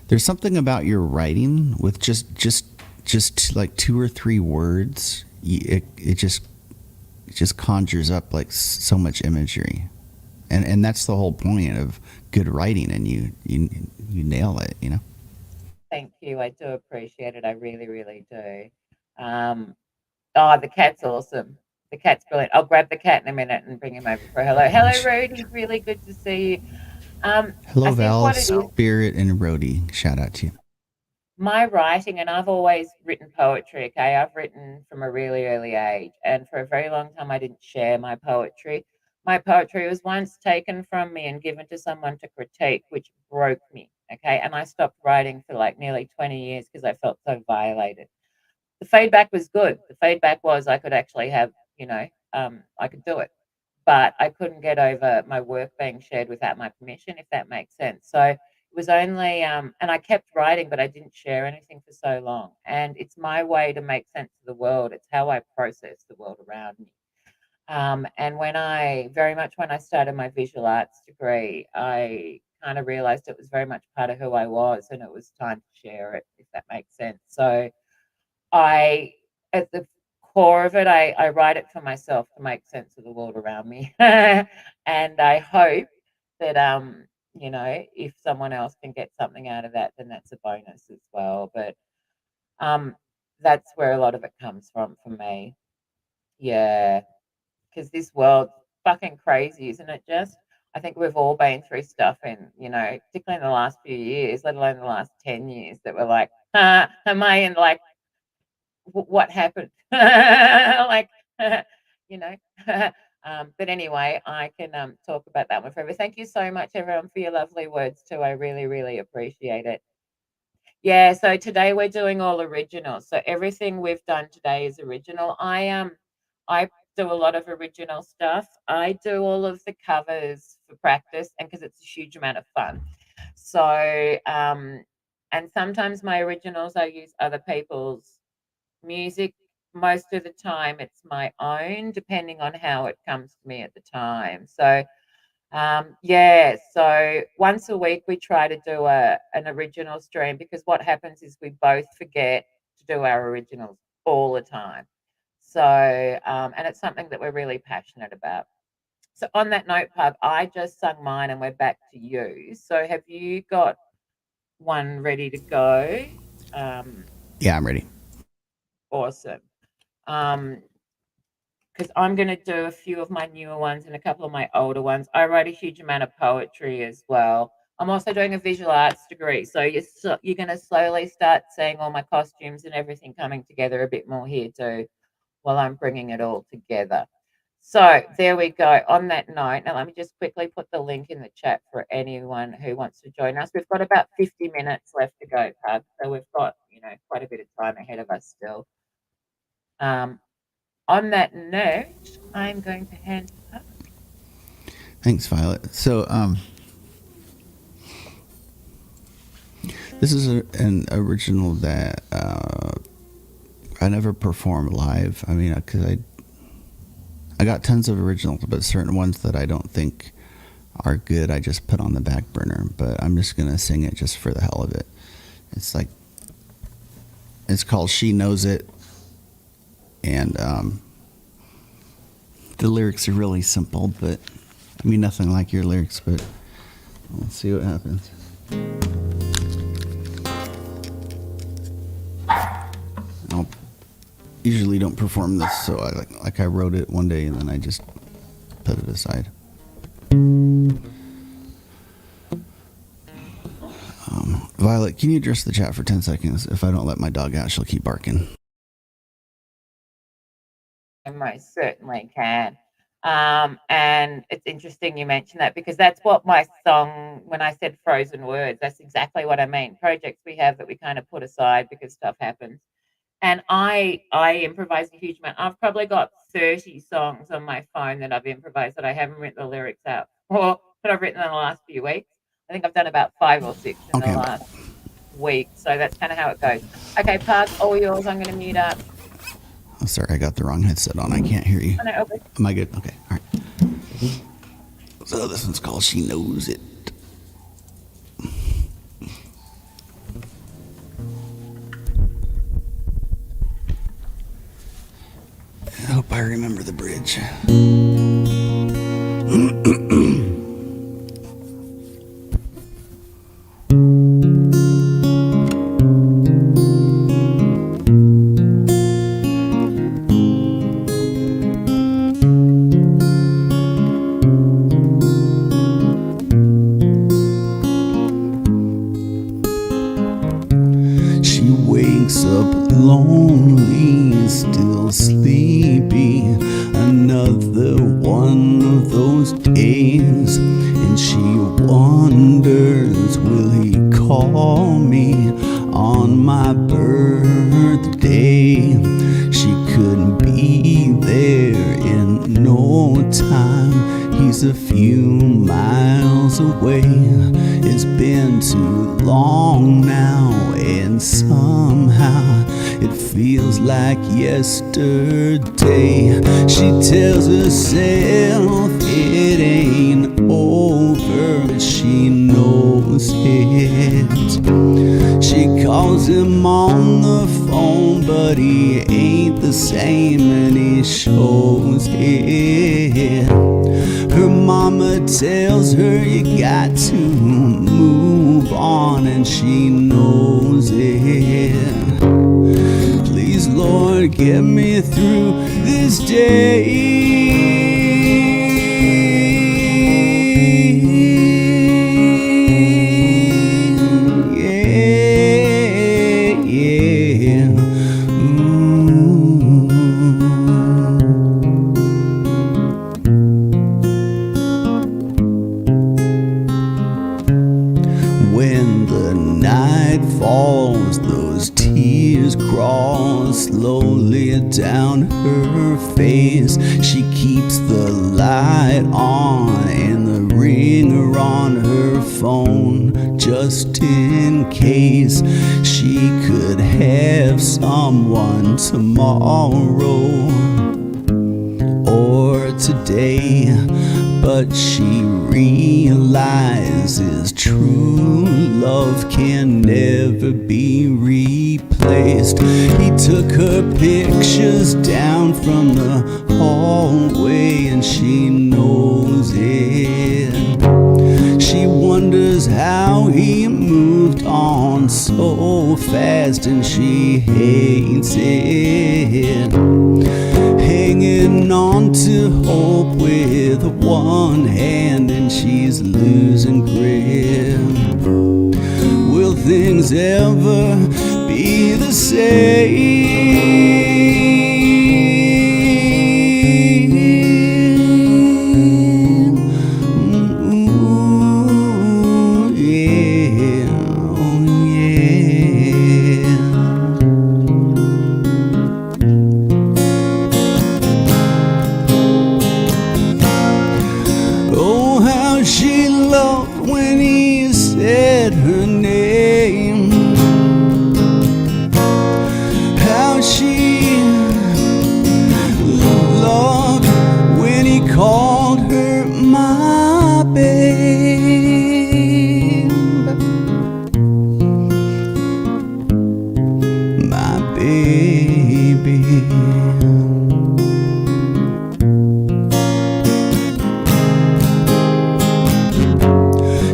there's something about your writing with just like two or three words. It just conjures up like so much imagery, and that's the whole point of good writing. And you nail it. You know. thank you. I do appreciate it. I really, really do. Um, oh, the cat's awesome. The cat's brilliant. I'll grab the cat in a minute and bring him over for a hello. Hello, Rudy. Really good to see you. I Hello, think Val, what it is, Spirit, and Rhodey. Shout out to you. my writing, and I've always written poetry, okay? I've written from a really early age, and for a very long time, I didn't share my poetry. My poetry was once taken from me and given to someone to critique, which broke me, okay? And I stopped writing for like nearly 20 years because I felt so violated. The feedback was good. The feedback was I could actually have, you know, I could do it, but I couldn't get over my work being shared without my permission, if that makes sense. So it was only, and I kept writing, but I didn't share anything for so long. And it's my way to make sense of the world. It's how I process the world around me. And when I started my visual arts degree, I kind of realized it was very much part of who I was, and it was time to share it, if that makes sense. So I at the core of it, I write it for myself to make sense of the world around me. And I hope that, if someone else can get something out of that, then that's a bonus as well. But, um, that's where a lot of it comes from for me. Yeah, because this world's fucking crazy, isn't it just? I think we've all been through stuff in, particularly in the last few years, let alone the last 10 years, that we're like, am I in like what happened? Like, you know. But anyway, I can talk about that one forever. Thank you so much, everyone, for your lovely words too. I really, really appreciate it. Yeah, so today we're doing all original. So everything we've done today is original. I do a lot of original stuff. I do all of the covers for practice and because it's a huge amount of fun. So and sometimes my originals I use other people's music. Most of the time it's my own, depending on how it comes to me at the time. So yeah, so once a week we try to do an original stream because what happens is we both forget to do our originals all the time. So and it's something that we're really passionate about. So on that note, Pub, I just sung mine and we're back to you. So have you got one ready to go? Um, Yeah, I'm ready. awesome. Um, because I'm going to do a few of my newer ones and a couple of my older ones. I write a huge amount of poetry as well. I'm also doing a visual arts degree, so you're going to slowly start seeing all my costumes and everything coming together a bit more here too, while I'm bringing it all together. So there we go. On that note, now let me just quickly put the link in the chat for anyone who wants to join us. We've got about 50 minutes left to go, Pub, so we've got quite a bit of time ahead of us still. Um, on that note, I'm going to hand it up. Thanks, Violet. So, this is an original that I never performed live. I mean, because I got tons of originals, but certain ones that I don't think are good, I just put on the back burner. But I'm just gonna sing it just for the hell of it. It's called "She Knows It," and the lyrics are really simple, but I mean nothing like your lyrics. But let's see what happens. I usually don't perform this, so I wrote it one day and then I just put it aside. Violet, can you address the chat for 10 seconds? If I don't let my dog out, she'll keep barking. I most certainly can. And it's interesting you mentioned that because that's what my song, when I said frozen words, that's exactly what I mean. Projects we have that we kind of put aside because stuff happens. And I improvise a huge amount. I've probably got 30 songs on my phone that I've improvised that I haven't written the lyrics out or that I've written in the last few weeks. I think I've done about 5 or 6 in the Okay. last week. So that's kind of how it goes. Okay, Park, all yours. I'm going to mute up. Oh, sorry, I got the wrong headset on. I can't hear you. Oh, no, okay. Am I good? Okay, all right. So this one's called She Knows It. I hope I remember the bridge. She wakes up lonely, still sleepy. Another one of those days, and she wonders, will he call me on my birthday? She couldn't be there in no time. He's a few miles away. It's been too long now, and somehow it feels like yesterday. She tells herself it ain't over, but she knows it. She calls him on the phone, but he ain't the same, and he shows it. Her mama tells her you got to move on, and she knows it. Please, Lord, get me through this day. When the night falls, those tears crawl slowly down her face. She keeps the light on and the ringer on her phone, just in case she could have someone tomorrow or today. But she realizes true love can never be replaced. He took her pictures down from the hallway, and she knows it. She wonders how he moved on so fast, and she hates it. Hanging on to hope with one hand, and she's losing grip. Will things ever be the same? Ooh, yeah, oh yeah. Oh, how she loved when he said her name. How she loved when he called her my babe. My baby.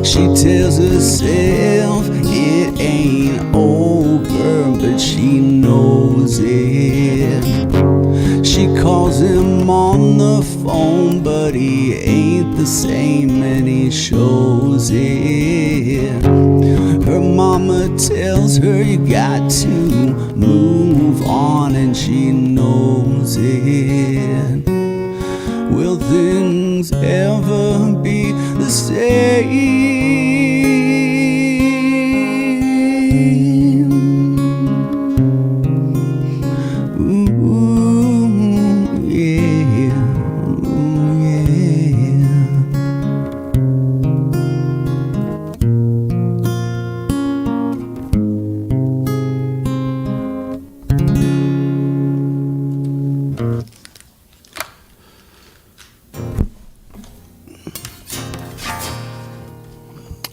She tells herself it ain't over, but she knows it. She calls him on the phone, but he ain't the same, and he shows it. Her mama tells her you got to move on, and she knows it. Will things ever be the same?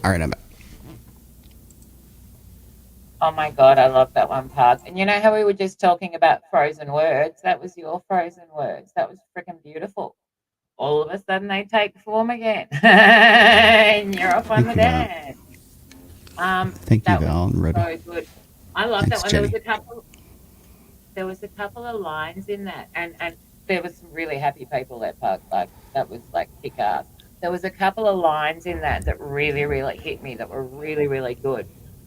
All right, I'm back. Oh my God, I love that one part. And you know how we were just talking about frozen words? That was your frozen words. That was freaking beautiful. All of a sudden they take form again. And you're off on Thank the you, Val. dance. Thank you, That was Val and Rhoda. so good. I love that Thanks, one. Jenny. There was a couple of lines in that, and there was some really happy people that part. Like that was like kick ass. There was a couple of lines in that that really, really hit me. That were really, really good.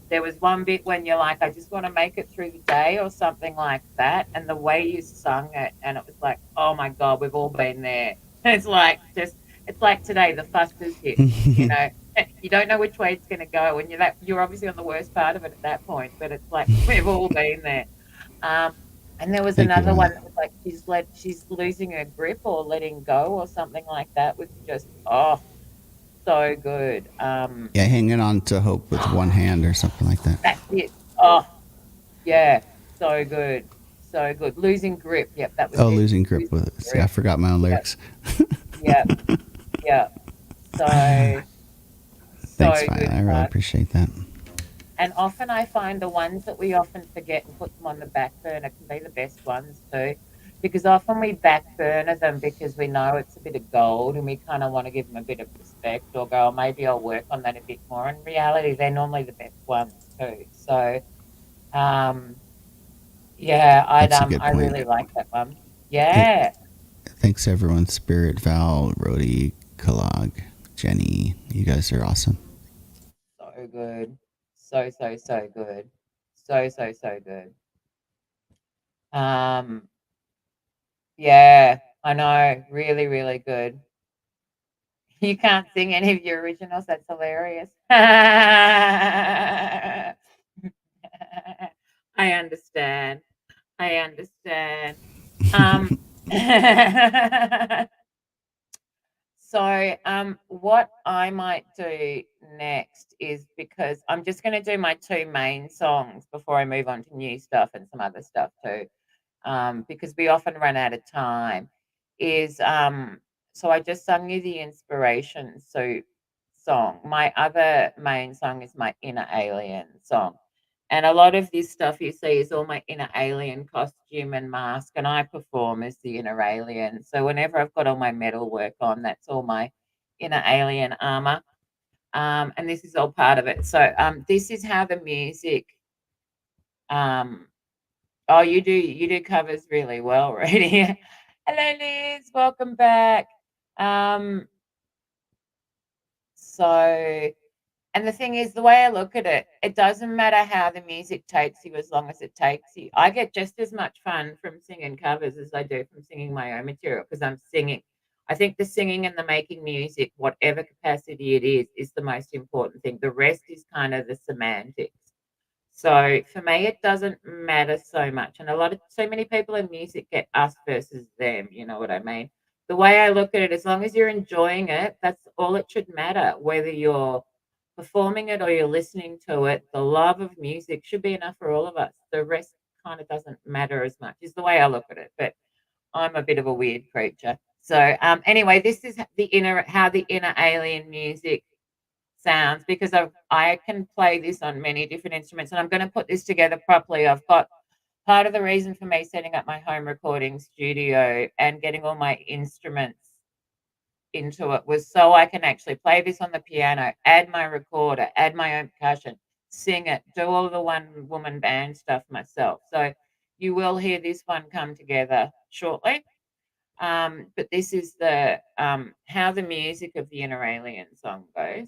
There was one bit when you're like, "I just want to make it through the day" or something like that, and the way you sung it, and it was like, "Oh my God, we've all been there." It's like today the fuss is hit. You know, you don't know which way it's going to go, and you're obviously on the worst part of it at that point. But it's like we've all been there. Um, and there was Thank you, another Val. one that was like she's losing her grip or letting go or something like that was just so good. Yeah, hanging on to hope with one hand or something like that. That's it. Oh yeah, so good. So good. Losing grip. Yep, that was Oh, it. losing grip Losing with it. See, I grip. forgot my own Yep, lyrics. yep, yep. So Thanks, so Violet. good, I really Todd. appreciate that. And often I find the ones that we often forget and put them on the back burner can be the best ones too. Because often we back burner them because we know it's a bit of gold and we kind of want to give them a bit of respect or go, oh, maybe I'll work on that a bit more. In reality, they're normally the best ones too. So, um, yeah, That's a good I point. really like that one. It, Yeah, thanks, everyone. Spirit, Val, Rhodey, Kalag, Jenny. You guys are awesome. so good. So good. So good. Um, yeah, I know. Really, really good. You can't sing any of your originals. That's hilarious. I understand. I understand. Um, what I might do next is because I'm just going to do my two main songs before I move on to new stuff and some other stuff too. Because we often run out of time, is so I just sung you the inspiration song. My other main song is my Inner Alien song. And a lot of this stuff you see is all my inner alien costume and mask, and I perform as the inner alien. So whenever I've got all my metal work on, that's all my inner alien armor. And this is all part of it. So this is how the music um, oh, you do covers really well, right? Hello, Liz. Welcome back. Um, so, and the thing is, the way I look at it, it doesn't matter how the music takes you as long as it takes you. I get just as much fun from singing covers as I do from singing my own material because I'm singing. I think the singing and the making music, whatever capacity it is the most important thing. The rest is kind of the semantics. So for me, it doesn't matter so much. And so many people in music get us versus them. You know what I mean? The way I look at it, as long as you're enjoying it, that's all it should matter. Whether you're performing it or you're listening to it, the love of music should be enough for all of us. The rest kind of doesn't matter as much, is the way I look at it. But I'm a bit of a weird creature. So anyway, this is how the inner alien music sounds because I can play this on many different instruments and I'm going to put this together properly. I've got part of the reason for me setting up my home recording studio and getting all my instruments into it was so I can actually play this on the piano, add my recorder, add my own percussion, sing it, do all the one woman band stuff myself. So you will hear this one come together shortly. But this is the how the music of the Inner Alien song goes.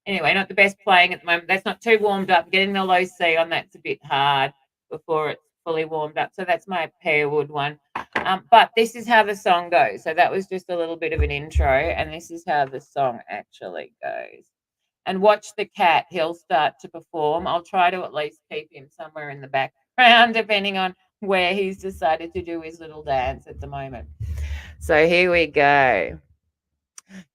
Anyway, not the best playing at the moment. That's not too warmed up. Getting the low C on that's a bit hard before it's fully warmed up. So that's my pearwood one. But this is how the song goes. So that was just a little bit of an intro, and this is how the song actually goes. And watch the cat, he'll start to perform. I'll try to at least keep him somewhere in the background, depending on where he's decided to do his little dance at the moment. So here we go.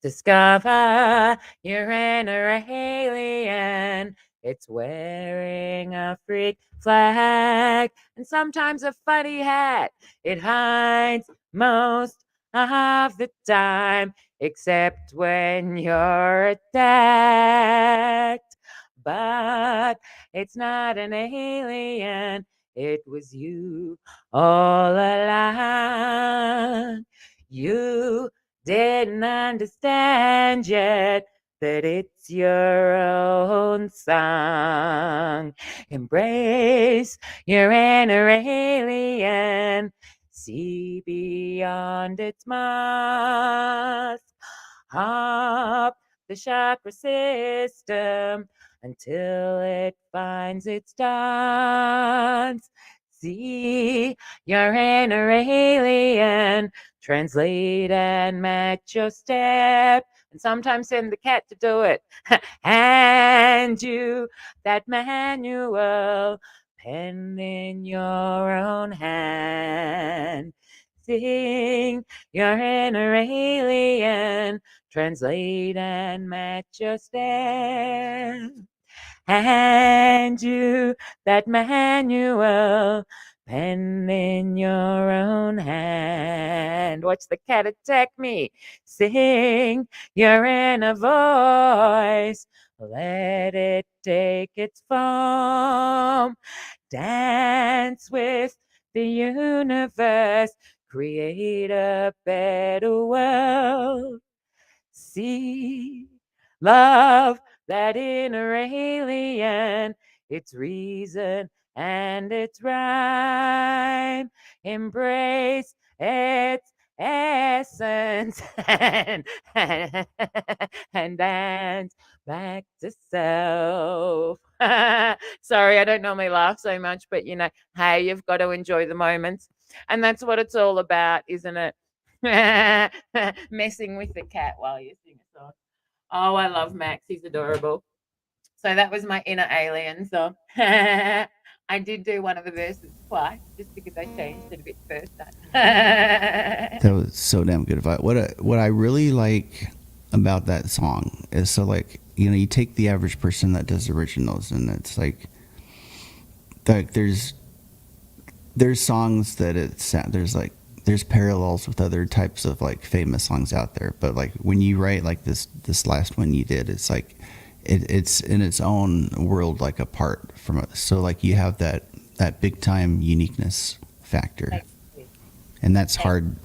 Discover you're an alien. It's wearing a freak flag and sometimes a funny hat. It hides most of the time, except when you're attacked. But it's not an alien, it was you all along. You didn't understand yet that it's your own song. Embrace your inner alien. See beyond its mask. Hop the chakra system until it finds its dance. See your inner alien. Translate and match your step. And sometimes send the cat to do it. Hand you that manual, pen in your own hand. Sing your inner alien. Translate and match your step. Hand you that manual, pen in your own hand. Watch the cat attack me. Sing your inner voice. Let it take its form. Dance with the universe. Create a better world. See, love that inner alien, its reason and its rhyme. Embrace its essence and dance back to self. Sorry, I don't normally laugh so much, but hey, you've got to enjoy the moments. And that's what it's all about, isn't it? Messing with the cat while you sing a song. Oh, I love Max. He's adorable. So that was my inner alien song. I did do one of the verses twice just because I changed it a bit first time. That was so damn good. What I really like about that song is, so like, you take the average person that does originals, and it's like there's songs that there's parallels with other types of like famous songs out there, but like when you write like this last one you did, it's like it's in its own world, like apart from it. So like you have that big time uniqueness factor, and that's hard.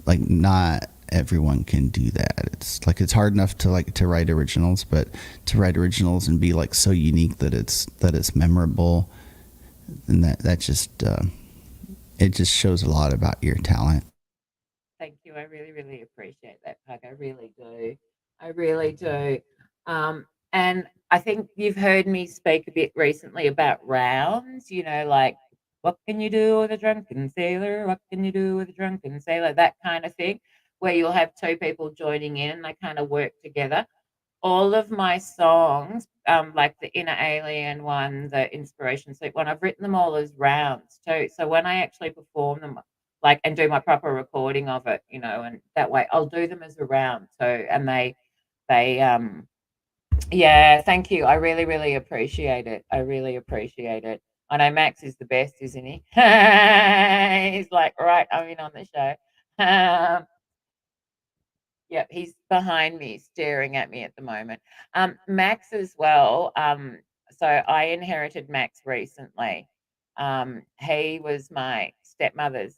Like not everyone can do that. It's hard enough to write originals, but to write originals and be like so unique that it's memorable, and that just it just shows a lot about your talent. Thank you. I really, really appreciate that, Pug. I really do. I really do. And I think you've heard me speak a bit recently about rounds, like, what can you do with a drunken sailor? What can you do with a drunken sailor? That kind of thing, where you'll have two people joining in and they kind of work together. All of my songs, like the Inner Alien one, the Inspiration Suite one, I've written them all as rounds too. So when I actually perform them, like, and do my proper recording of it, and that way I'll do them as a round too. And yeah, thank you. I really, really appreciate it. I really appreciate it. I know Max is the best, isn't he? He's like, right, I'm in on the show. Yep, he's behind me, staring at me at the moment. Max as well. So I inherited Max recently. He was my stepmother's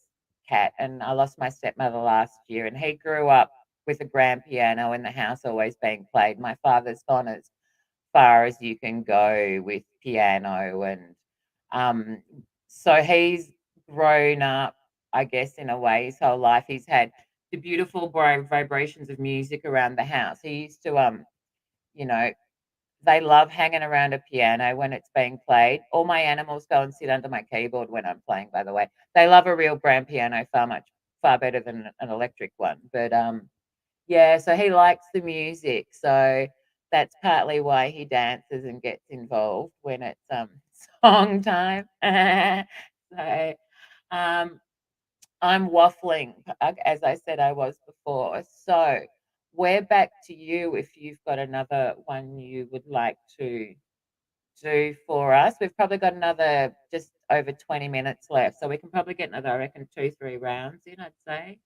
cat, and I lost my stepmother last year. And he grew up with a grand piano in the house, always being played. My father's gone as far as you can go with piano, and um, so he's grown up, I guess, in a way, his whole life. He's had the beautiful vibrations of music around the house. He used to, you know, they love hanging around a piano when it's being played. All my animals go and sit under my keyboard when I'm playing, by the way. They love a real grand piano far much far better than an electric one. But yeah, so he likes the music, so that's partly why he dances and gets involved when it's song time. So um, I'm waffling, as I said I was before. So we're back to you if you've got another one you would like to do for us. We've probably got another just over 20 minutes left, so we can probably get another, I reckon, 2-3 rounds in, I'd say.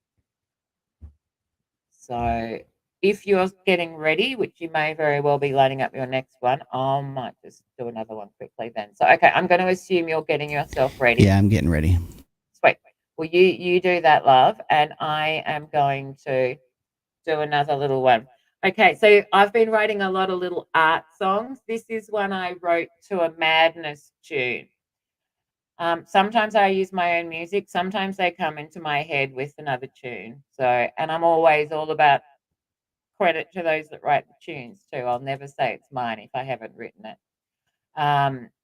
So if you're getting ready, which you may very well be lining up your next one, I might just do another one quickly then. So okay, I'm going to assume you're getting yourself ready. Yeah, I'm getting ready. Sweet. Well, you do that, love, and I am going to do another little one. Okay, so I've been writing a lot of little art songs. This is one I wrote to a Madness tune. Sometimes I use my own music. Sometimes they come into my head with another tune. So, and I'm always all about credit to those that write the tunes too. I'll never say it's mine if I haven't written it.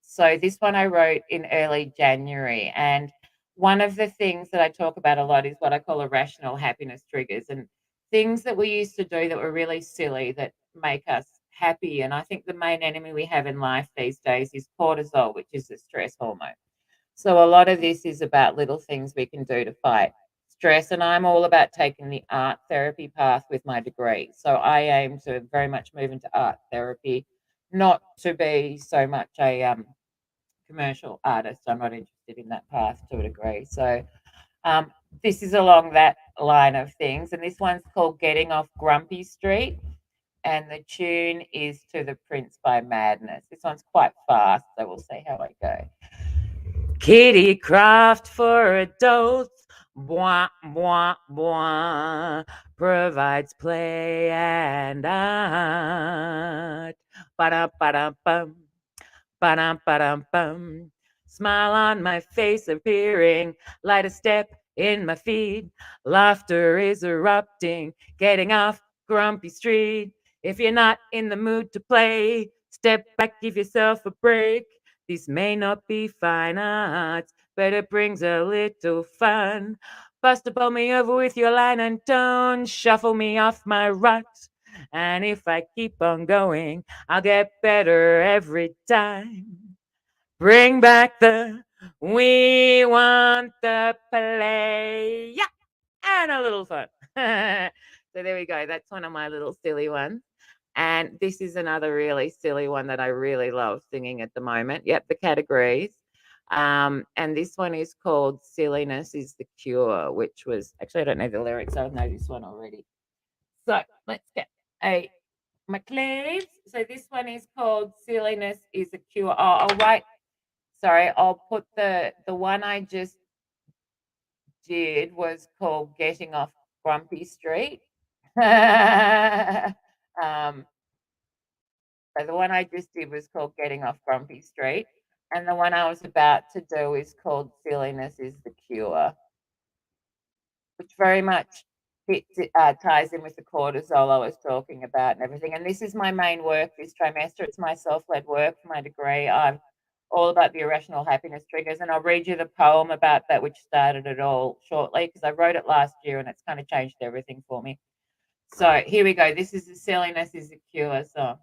So this one I wrote in early January, and one of the things that I talk about a lot is what I call irrational happiness triggers, and things that we used to do that were really silly that make us happy. And I think the main enemy we have in life these days is cortisol, which is the stress hormone. So a lot of this is about little things we can do to fight stress. And I'm all about taking the art therapy path with my degree. So I aim to very much move into art therapy, not to be so much a commercial artist. I'm not interested in that path to a degree. So um, this is along that line of things. And this one's called Getting Off Grumpy Street. And the tune is To the Prince by Madness. This one's quite fast, so we'll see how I go. Kitty craft for adults, bwah, bwah, bwah, provides play and art. Ba-da-ba-da-bum, ba-dum-ba-dum-bum. Smile on my face appearing, light a step in my feet. Laughter is erupting, getting off Grumpy Street. If you're not in the mood to play, step back, give yourself a break. This may not be fine arts, but it brings a little fun. Bust a bowl me over with your line and tone, shuffle me off my rut. And if I keep on going, I'll get better every time. Bring back the we want the play. Yeah, and a little fun. So there we go. That's one of my little silly ones. And this is another really silly one that I really love singing at the moment. Yep, the categories. And this one is called Silliness is the Cure, which was actually, I don't know the lyrics. I know this one already. So let's get a my cleaves. So this one is called Silliness is a Cure. Oh, I'll write, sorry, I'll put the one I just did was called Getting Off Grumpy Street. um, so the one I just did was called Getting Off Grumpy Street. And the one I was about to do is called Silliness is the Cure, which very much ties in with the cortisol I was talking about and everything. And this is my main work this trimester. It's my self-led work for my degree. I'm all about the irrational happiness triggers. And I'll read you the poem about that, which started it all shortly, because I wrote it last year and it's kind of changed everything for me. So here we go. This is the Silliness is a Cure song.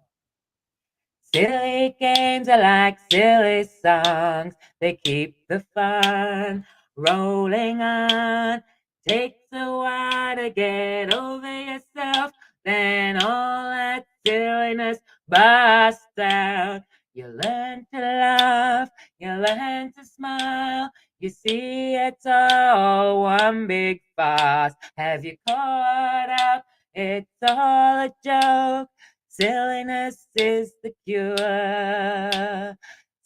Silly games are like silly songs. They keep the fun rolling on. Takes a while to get over yourself. Then all that silliness busts out. You learn to laugh. You learn to smile. You see it's all one big farce. Have you caught up? It's all a joke. Silliness is the cure.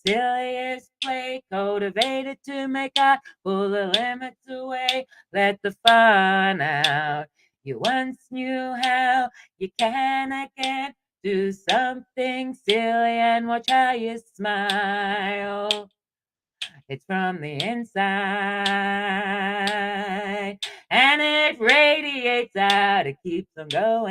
Silliest play, cultivated to make art, pull the limits away, let the fun out. You once knew how, you can again do something silly and watch how you smile. It's from the inside, and it radiates out, it keeps on going,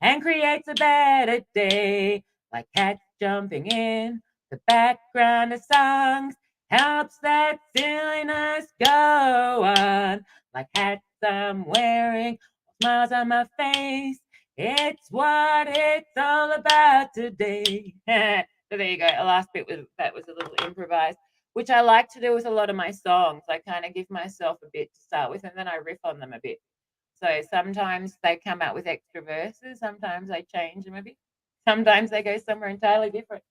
and creates a better day, like cats jumping in the background of songs. helps that silliness go on. Like hats I'm wearing, smiles on my face. It's what it's all about today. So there you go. The last bit was a little improvised, which I like to do with a lot of my songs. I kind of give myself a bit to start with, and then I riff on them a bit. So sometimes they come out with extra verses. Sometimes I change them a bit. Sometimes they go somewhere entirely different.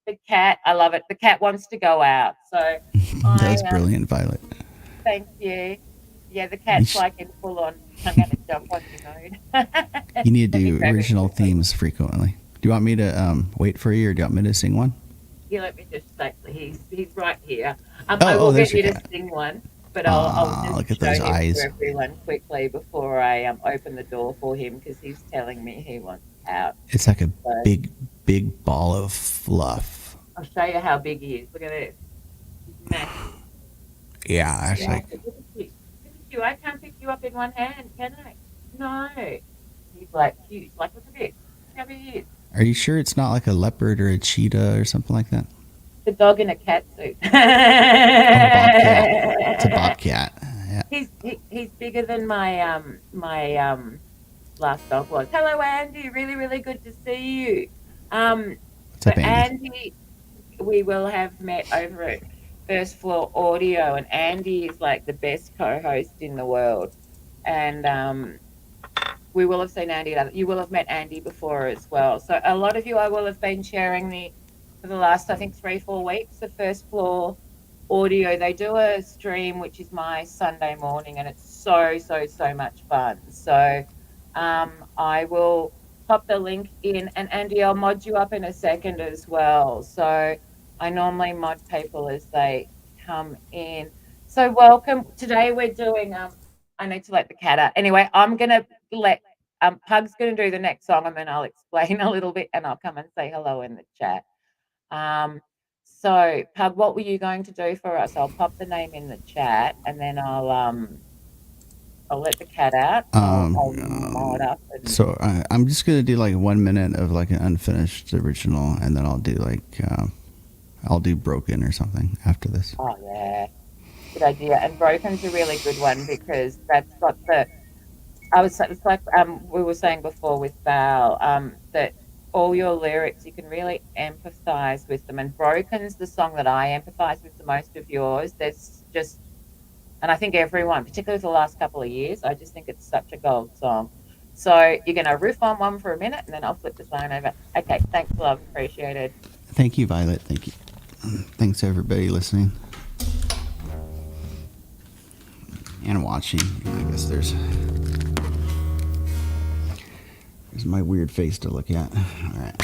The cat, I love it. The cat wants to go out. So That was brilliant, Violet. thank you. Yeah, the cat's like in full on, I'm going to jump on you mode. You need to do original themes frequently. Do you want me to wait for you, or do you want me to sing one? Yeah, let me just say, he's right here. I will get you to sing one, but I'll just look at show those him eyes. to everyone quickly before I open the door for him, because he's telling me he wants out. It's like a big ball of fluff. I'll show you how big he is. Look at this. He's massive. Yeah, actually. Look at you. I can't pick you up in one hand, can I? No. He's like huge. Like, look at this. Look how big he is. Are you sure it's not like a leopard or a cheetah or something like that? The dog in a cat suit. Bobcat. It's a bobcat. Yeah. He's bigger than my last dog was. Hello, Andy. Really, really good to see you. What's up, Andy? Andy, we will have met over at First Floor Audio, and Andy is like the best co-host in the world. And we will have seen Andy. You will have met Andy before as well. So a lot of you, I will have been sharing for the last, I think, 3-4 weeks, the First Floor Audio. They do a stream, which is my Sunday morning, and it's so much fun. So I will pop the link in, and Andy, I'll mod you up in a second as well. So I normally mod people as they come in. So welcome. Today we're doing I need to let the cat out. Anyway, I'm gonna let Pug's gonna do the next song, and then I'll explain a little bit, and I'll come and say hello in the chat. So Pug, what were you going to do for us? I'll pop the name in the chat, and then I'll let the cat out. I'll mod up. So I'm just gonna do like 1 minute of like an unfinished original, and then I'll do Broken or something after this. Oh yeah, good idea. And Broken's a really good one, because that's got it's like we were saying before with Val, that all your lyrics, you can really empathize with them. And Broken's the song that I empathize with the most of yours. There's just, and I think everyone, particularly the last couple of years, I just think it's such a gold song. So you're going to riff on one for a minute, and then I'll flip the phone over. Okay, thanks, love. Appreciated. Thank you, Violet. Thank you. Thanks, everybody listening and watching. I guess there's my weird face to look at. All right.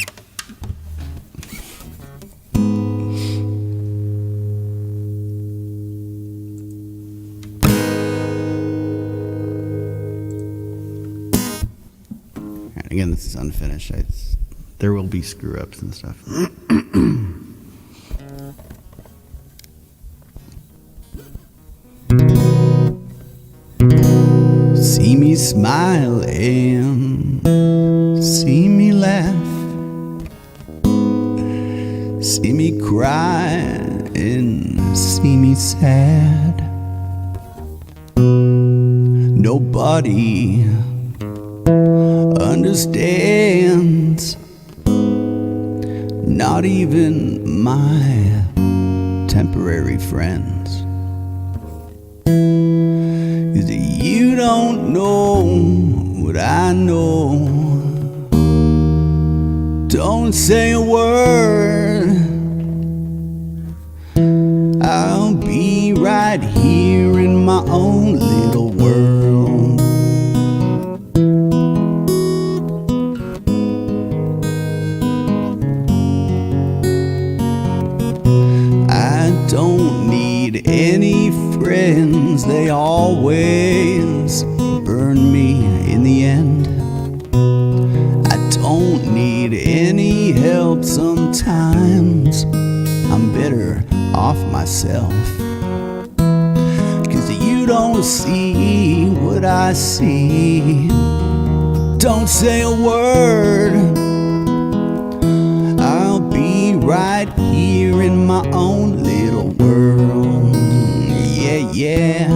And again, this is unfinished. There will be screw ups and stuff. See me smile and see me laugh, see me cry and see me sad. Nobody understands, not even my temporary friends. 'Cause you don't know what I know. Don't say a word. I'll be right here in my own little world. I don't need any friends, they always burn me in the end. I don't need any help, sometimes I'm better off myself. 'Cause you don't see what I see. Don't say a word. I'll be right here in my own little world. yeah,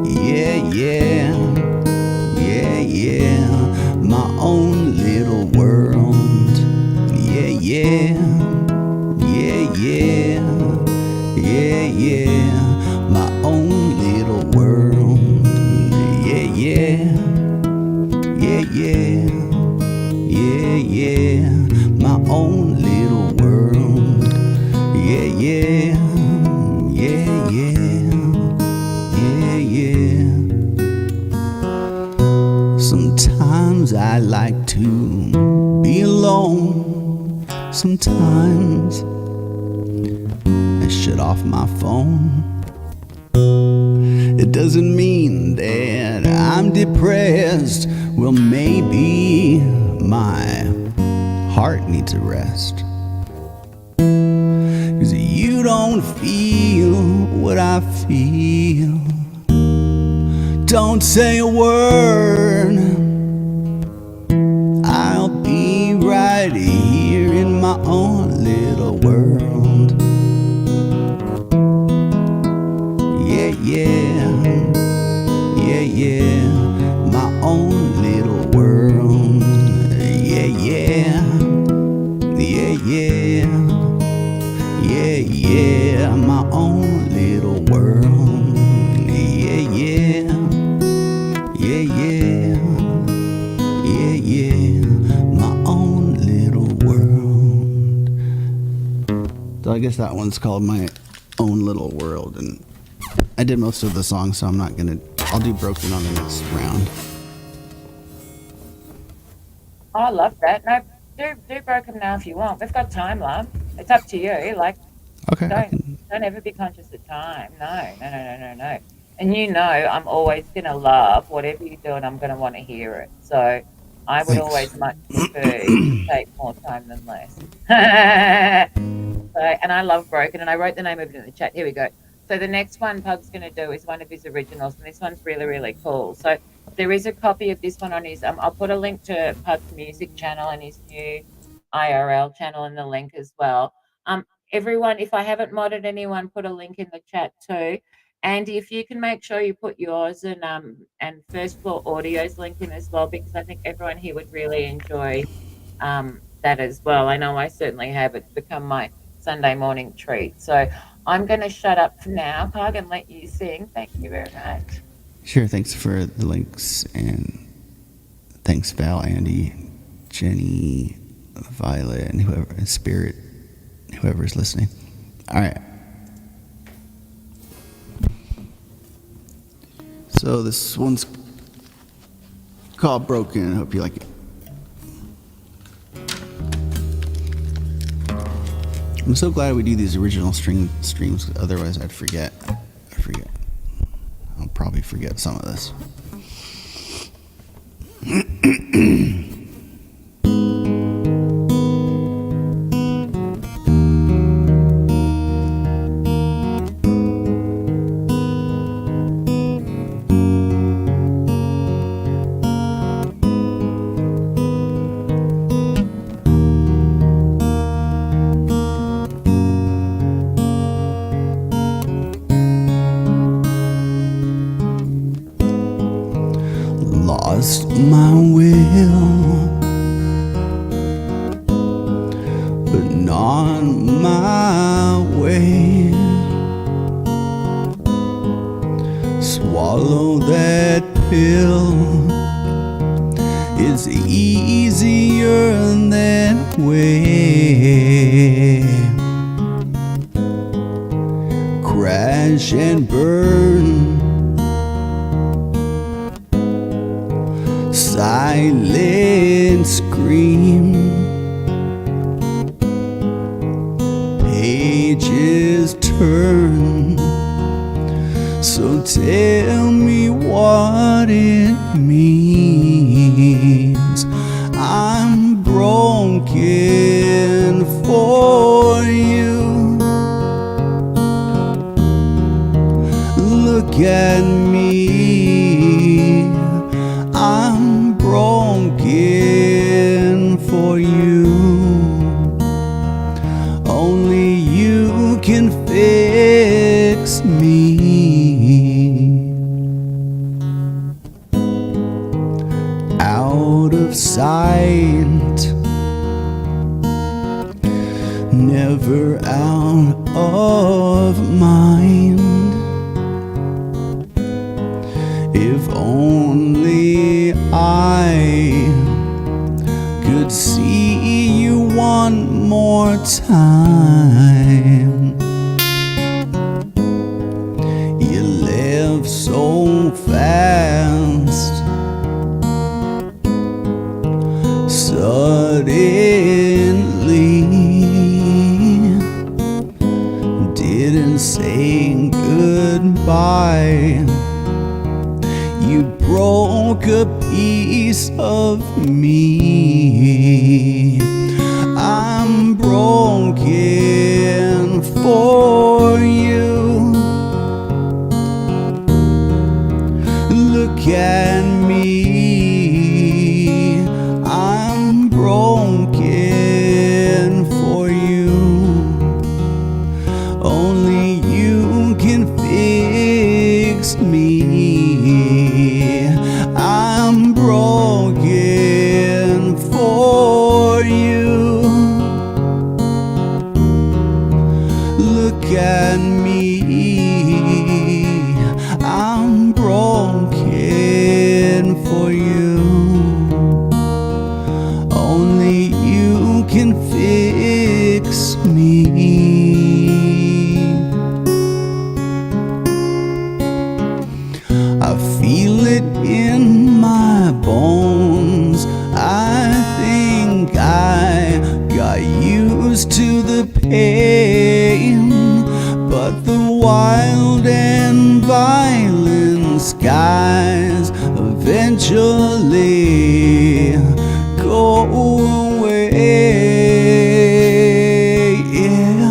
yeah, yeah, yeah, yeah, my own little world. Yeah, yeah, yeah, yeah, yeah, yeah, my own little world. Yeah, yeah, yeah, yeah, yeah, yeah, my own little world. Yeah, yeah, yeah, yeah, yeah, yeah. Sometimes I like to be alone. Sometimes I shut off my phone. It doesn't mean that I'm depressed. Well, maybe my heart needs a rest. 'Cause you don't feel what I feel. Don't say a word. I'll be right here in my own little world. Yeah, yeah, yeah, yeah, my own little world. Yeah, yeah, yeah, yeah, yeah, yeah, my own little world. Yeah, yeah, yeah, yeah, yeah, yeah, my own little world. So I guess that one's called My Own Little World, and I did most of the song, so I'll do broken on the next round. Oh, I love that. No, do broken now if you want. We've got time, love. It's up to you. Like, Okay, don't ever be conscious of time. No. And you know, I'm always gonna love whatever you do, and I'm gonna want to hear it. So I would Thanks. always much prefer you to take more time than less. So, and I love broken, and I wrote the name of it in the chat. Here we go. So the next one Pug's going to do is one of his originals, and this one's really, really cool. So there is a copy of this one on his, I'll put a link to Pug's music channel and his new IRL channel in the link as well. Everyone, if I haven't modded anyone, put a link in the chat too. Andy, if you can make sure you put yours and First Floor Audio's link in as well, because I think everyone here would really enjoy that as well. I know I certainly have. It's become my Sunday morning treat. So I'm going to shut up for now, Pug, and let you sing. Thank you very much. Sure, thanks for the links, and thanks Val, Andy, Jenny, Violet, and whoever, Spirit, whoever's listening. All right. So this one's called Broken. I hope you like it. I'm so glad we do these original streams, otherwise I'd forget. I'll probably forget some of this. Lost my will, but not my way. Swallow that pill, it's easier that way. Crash and burn, silent scream, pages turn. So tell me what it means. I'm broken for you. Look at me, I'm broken for you. Only you can fix me. sight, never out of mind. If only I could see you one more time. You left so fast, suddenly, didn't say goodbye. You broke a piece of me. I'm broken for you. Look at me. I'm broken for you. Only you can fix me. I'm broken for you. Look at me. I'm broken for you. Only you can fix me. I feel it in my bones. I think I got used to the pain, but the wild and violent skies eventually go away. Yeah.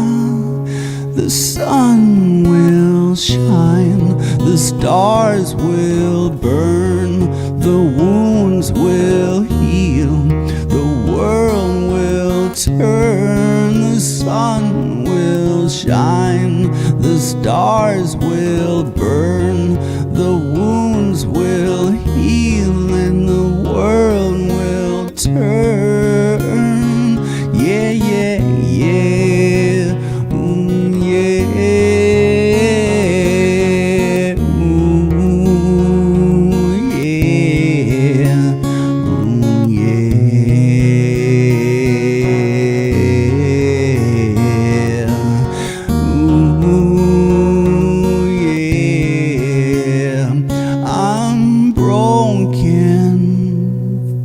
The sun will shine, the stars will burn, the wounds will heal, the world will turn. The sun will shine, the stars will burn, the wounds will heal, and the world will turn. Yeah, yeah, yeah. Yeah. I'm broken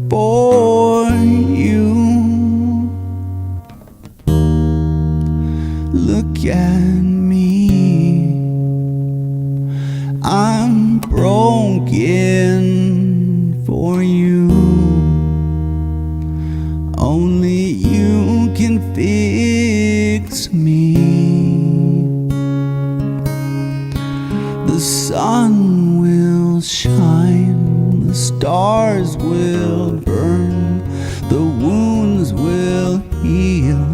for you. Look at me. I'm broken for you. Only you can fix me. The sun will shine, the stars will burn, the wounds will heal,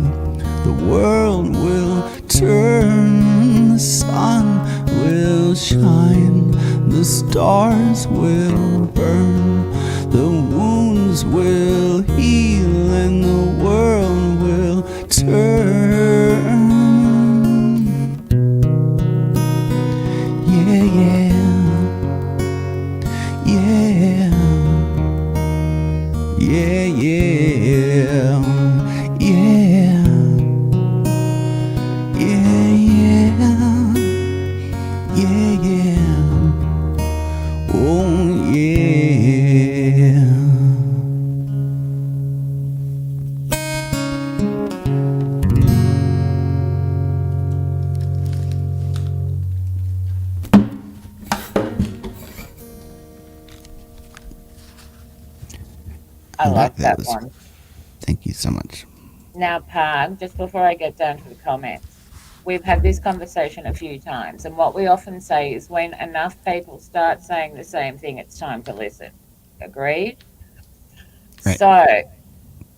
the world will turn. The sun will shine, the stars will burn, the wounds will heal, and the world will turn. Yeah, yeah. Yeah. Yeah, yeah. Yeah. Yeah, yeah. Yeah, yeah. Oh, yeah. I like that one. Thank you so much. Now, Pag, just before I get down to the comments, we've had this conversation a few times, and what we often say is when enough people start saying the same thing, it's time to listen. Agreed? Right. So,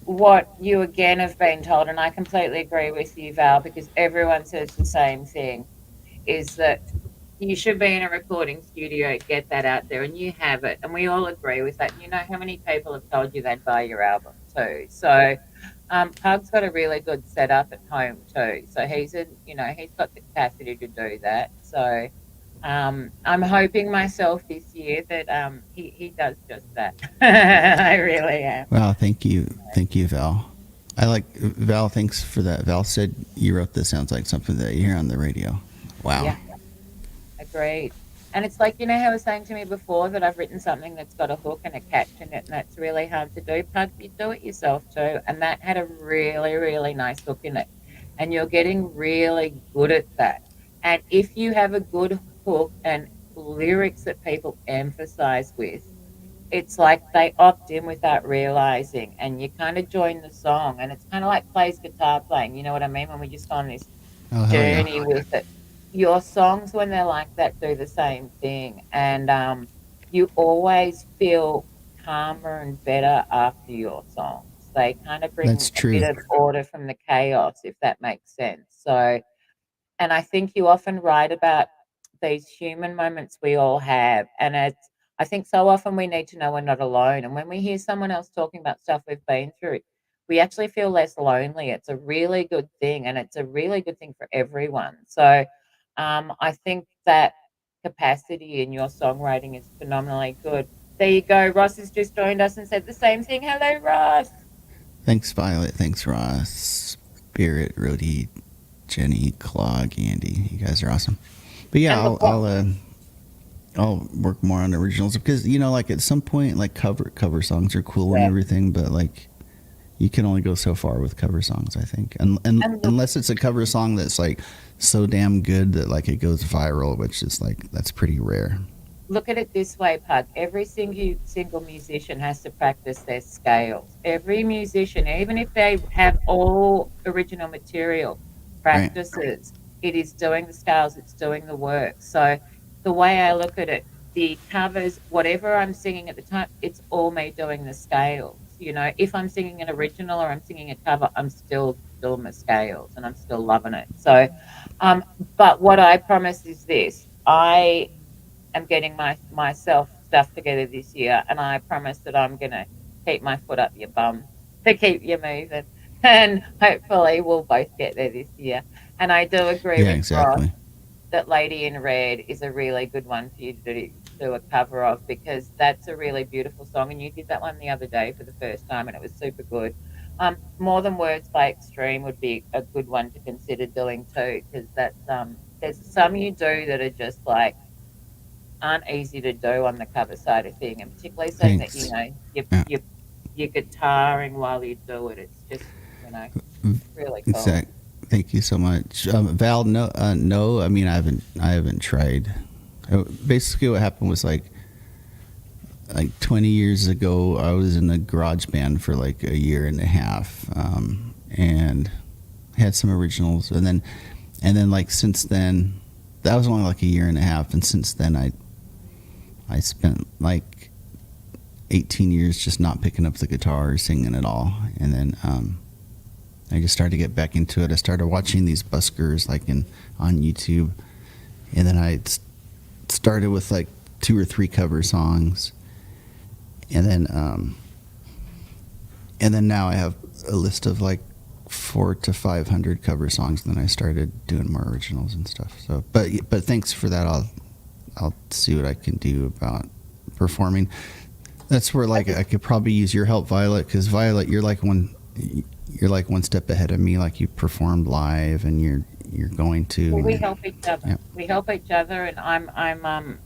what you again have been told, and I completely agree with you, Val, because everyone says the same thing, is that You should be in a recording studio, get that out there, and you have it. And we all agree with that. And you know how many people have told you they'd buy your album too. So Pug's got a really good setup at home too. So he's got the capacity to do that. So I'm hoping myself this year that he does just that. I really am. Wow, thank you, Val. I like Val. Thanks for that. Val said you wrote this. Sounds like something that you hear on the radio. Wow. Yeah, agreed. And it's like, how I was saying to me before that I've written something that's got a hook and a catch in it, and that's really hard to do. Pug, you do it yourself too. And that had a really, really nice hook in it. And you're getting really good at that. And if you have a good hook and lyrics that people emphasize with, it's like they opt in without realizing, and you kind of join the song. And it's kind of like plays guitar playing. You know what I mean? When we just go on this Oh hell yeah. journey with it. Your songs, when they're like that, do the same thing, and you always feel calmer and better after your songs. They kind of That's bring a true. bit of order from the chaos, if that makes sense. So, and I think you often write about these human moments we all have. And I think so often we need to know we're not alone. And when we hear someone else talking about stuff we've been through, we actually feel less lonely. It's a really good thing. And it's a really good thing for everyone. So I think that capacity in your songwriting is phenomenally good. There you go. Ross has just joined us and said the same thing. Hello, Ross. Thanks, Violet. Thanks, Ross, Spirit, Rhodey, Jenny, Clog, Andy. You guys are awesome. But yeah, And look what I'll work more on originals because like at some point like cover songs are cool and yeah. everything, but like you can only go so far with cover songs, I think, and And look unless it's a cover song that's like so damn good that like it goes viral, which is like that's pretty rare. Look at it this way, Pug. Every single musician has to practice their scales. Every musician, even if they have all original material, Right. practices. It is doing the scales, it's doing the work. So the way I look at it, the covers, whatever I'm singing at the time, it's all me doing the scales. If I'm singing an original or I'm singing a cover, I'm still doing the scales and I'm still loving it. So, um, but what I promise is this: I am getting myself stuff together this year, and I promise that I'm gonna keep my foot up your bum to keep you moving, and hopefully we'll both get there this year. And I do agree Yeah, with Ross exactly. that Lady in Red is a really good one for you to do a cover of because that's a really beautiful song, and you did that one the other day for the first time, and it was super good. More Than Words by Extreme would be a good one to consider doing too, because there's some you do that are just like aren't easy to do on the cover side of thing, and particularly saying that Thanks. you Yeah. you're guitaring while you do it. It's just really cool. Exact. Thank you so much, Val. No, no. I mean, I haven't tried. Basically, what happened was like 20 years ago, I was in a garage band for like a year and a half, and had some originals, and then like since then, that was only like a year and a half, and since then I spent like 18 years just not picking up the guitar or singing at all, and then I just started to get back into it. I started watching these buskers like on YouTube, and then started with like 2 or 3 cover songs, and then now I have a list of like 400 to 500 cover songs. And then I started doing more originals and stuff. So, but thanks for that. I'll see what I can do about performing. That's where like I could probably use your help, Violet, because Violet, you're like one step ahead of me. Like you performed live, and you're going to. Well, we And help each other. yeah, We help each other, and I'm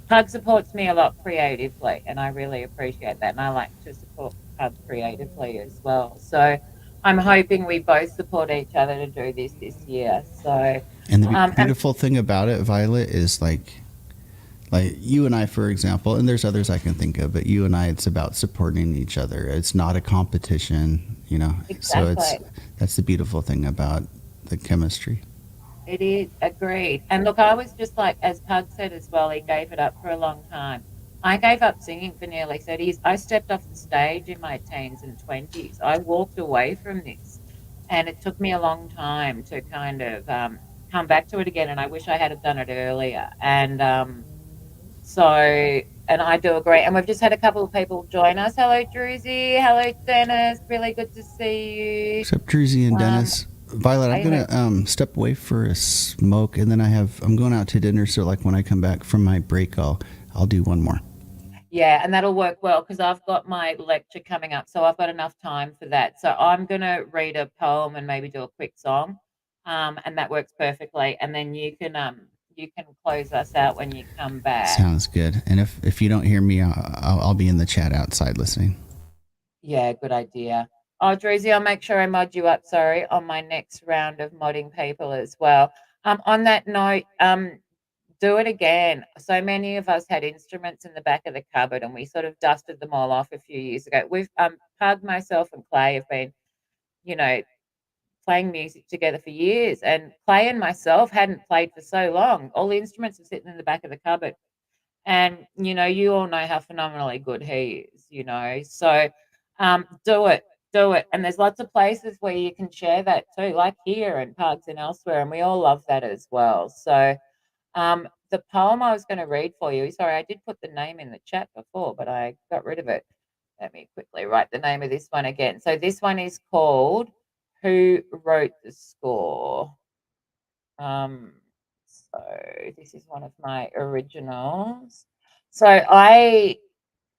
Pug supports me a lot creatively, and I really appreciate that. And I like to support Pug creatively as well. So I'm hoping we both support each other to do this year. So and the and beautiful thing about it, Violet, is like you and I, for example, and there's others I can think of, but you and I, it's about supporting each other. It's not a competition. So exactly. that's the beautiful thing about the chemistry. It is agreed. And look, I was just like, as Pug said as well, he gave it up for a long time. I gave up singing for nearly 30 years. I stepped off the stage in my teens and 20s. I walked away from this. And it took me a long time to kind of come back to it again, and I wish I had done it earlier. And so, and I do agree. And we've just had a couple of people join us. Hello, Druzy. Hello, Dennis. Really good to see you. What's up, Druzy and Dennis? Violet, I'm gonna step away for a smoke, and then I'm going out to dinner. So like when I come back from my break, I'll do one more. Yeah, and that'll work well because I've got my lecture coming up, so I've got enough time for that. So I'm gonna read a poem and maybe do a quick song, and that works perfectly. And then you can close us out when you come back. Sounds good. And if you don't hear me, I'll be in the chat outside listening. Yeah, good idea. Oh, Druzy, I'll make sure I mod you up. Sorry, on my next round of modding people as well. On that note, do it again. So many of us had instruments in the back of the cupboard, and we sort of dusted them all off a few years ago. We've Pug, myself, and Clay have been, you know, playing music together for years, and Clay and myself hadn't played for so long. All the instruments are sitting in the back of the cupboard, and you all know how phenomenally good he is. So do it, and there's lots of places where you can share that too, like here and Pugs and elsewhere, and we all love that as well. So the poem I was going to read for you, sorry, I did put the name in the chat before, but I got rid of it. Let me quickly write the name of this one again. So this one is called Who Wrote the Score? So this is one of my originals. So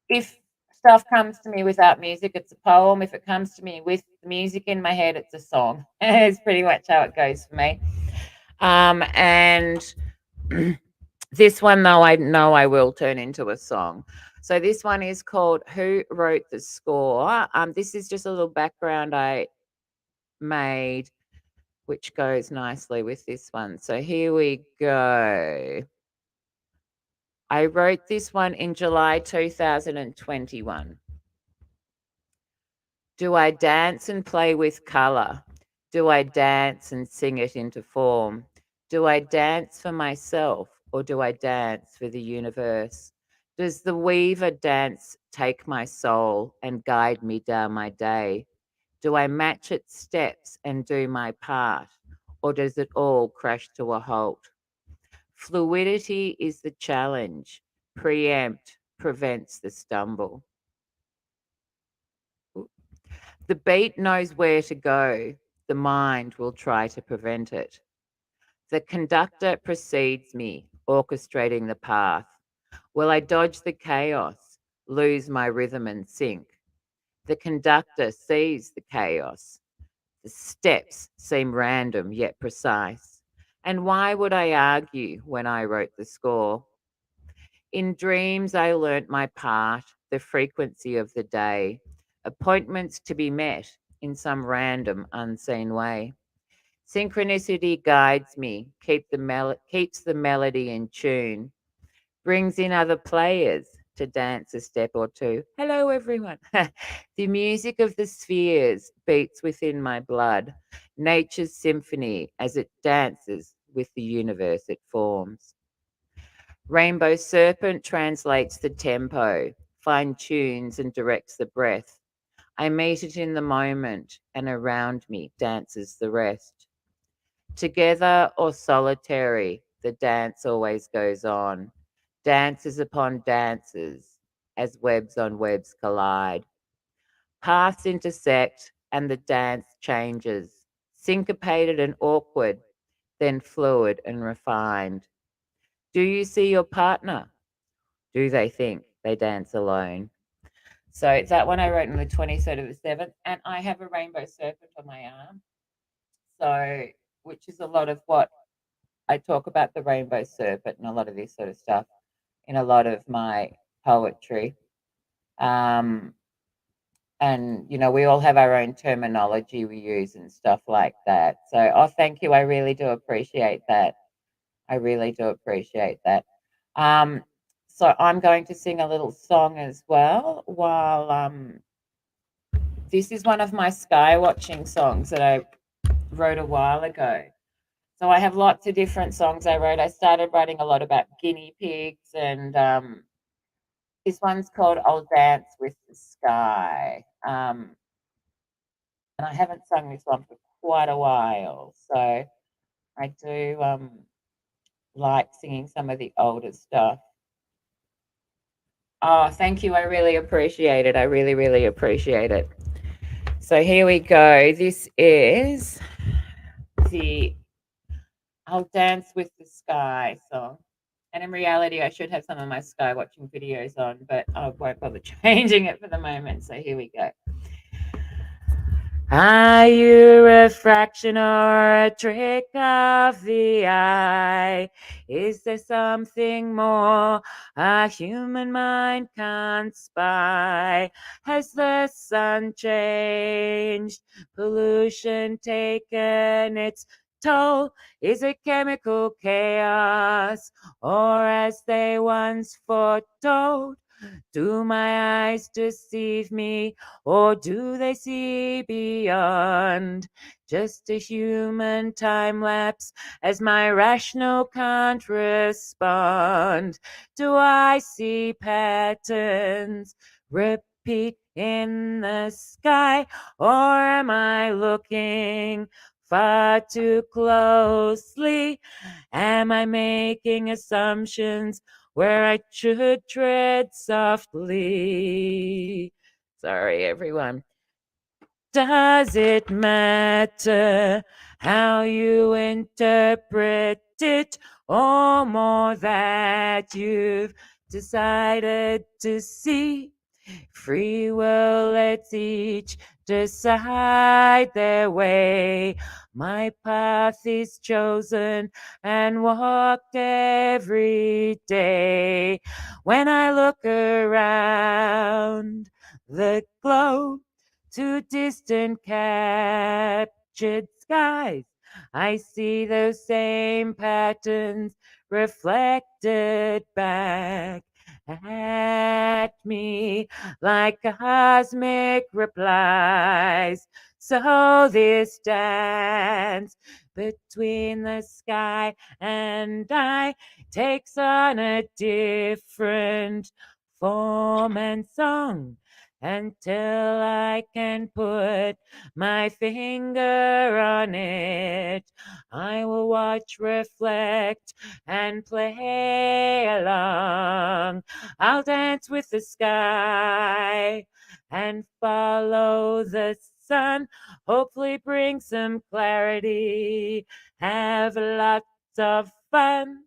if stuff comes to me without music, it's a poem. If it comes to me with music in my head, it's a song. It's pretty much how it goes for me. And this one, though, I know I will turn into a song. So this one is called Who Wrote the Score? This is just a little background I made, which goes nicely with this one. So here we go. I wrote this one in July 2021. Do I dance and play with colour? Do I dance and sing it into form? Do I dance for myself, or do I dance for the universe? Does the weaver dance take my soul and guide me down my day? Do I match its steps and do my part, or does it all crash to a halt? Fluidity is the challenge. Preempt prevents the stumble. The beat knows where to go. The mind will try to prevent it. The conductor precedes me, orchestrating the path. Will I dodge the chaos, lose my rhythm and sink? The conductor sees the chaos. The steps seem random yet precise. And why would I argue when I wrote the score? In dreams, I learnt my part, the frequency of the day, appointments to be met in some random, unseen way. Synchronicity guides me, keeps the melody in tune, brings in other players to dance a step or two. Hello, everyone. The music of the spheres beats within my blood, nature's symphony as it dances with the universe it forms. Rainbow Serpent translates the tempo, fine tunes and directs the breath. I meet it in the moment, and around me dances the rest. Together or solitary, the dance always goes on. Dances upon dances, as webs on webs collide. Paths intersect, and the dance changes, syncopated and awkward, then fluid and refined. Do you see your partner? Do they think they dance alone? So that one I wrote on the 23rd of the 7th, and I have a rainbow serpent on my arm. So, which is a lot of what I talk about, the rainbow serpent and a lot of this sort of stuff in a lot of my poetry. And, we all have our own terminology we use and stuff like that. So, thank you. I really do appreciate that. I really do appreciate that. So I'm going to sing a little song as well while this is one of my sky watching songs that I wrote a while ago. So I have lots of different songs I wrote. I started writing a lot about guinea pigs, and this one's called I'll Dance with the Sky. And I haven't sung this one for quite a while. So I do like singing some of the older stuff. Oh, thank you. I really appreciate it. I really, really appreciate it. So here we go. This is the I'll Dance with the Sky song. And in reality, I should have some of my sky watching videos on, but I won't bother changing it for the moment. So here we go. Are you a fraction or a trick of the eye? Is there something more a human mind can't spy? Has the sun changed? Pollution taken its toll? Is it chemical chaos? Or as they once foretold, do my eyes deceive me, or do they see beyond? Just a human time lapse as my rational can't respond. Do I see patterns repeat in the sky, or am I looking far too closely? Am I making assumptions where I should tread softly? Sorry, everyone. Does it matter how you interpret it, or more that you've decided to see? Free will lets each decide their way. My path is chosen and walked every day. When I look around the globe to distant captured skies, I see those same patterns reflected back at me like cosmic replies. So this dance between the sky and I takes on a different form and song until I can put my finger on it. I will watch, reflect, and play along. I'll dance with the sky and follow the sun. Hopefully bring some clarity. Have lots of fun.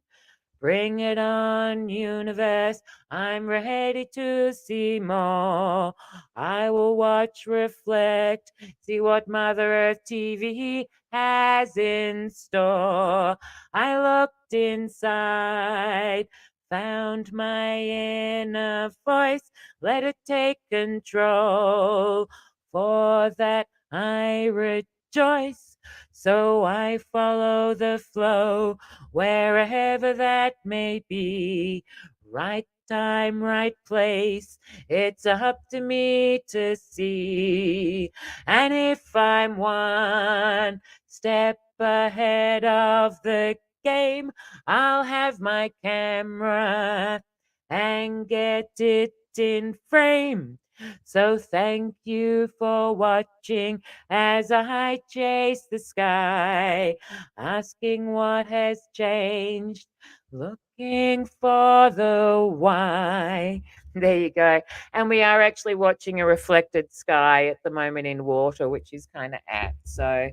Bring it on, universe. I'm ready to see more. I will watch, reflect, see what Mother Earth TV has in store. I looked inside, found my inner voice, let it take control. For that I rejoice. So I follow the flow wherever that may be. Right time, right place. It's up to me to see. And if I'm one step ahead of the game, I'll have my camera and get it in frame. So thank you for watching as I chase the sky, asking what has changed, looking for the why. There you go. And we are actually watching a reflected sky at the moment in water, which is kind of apt. So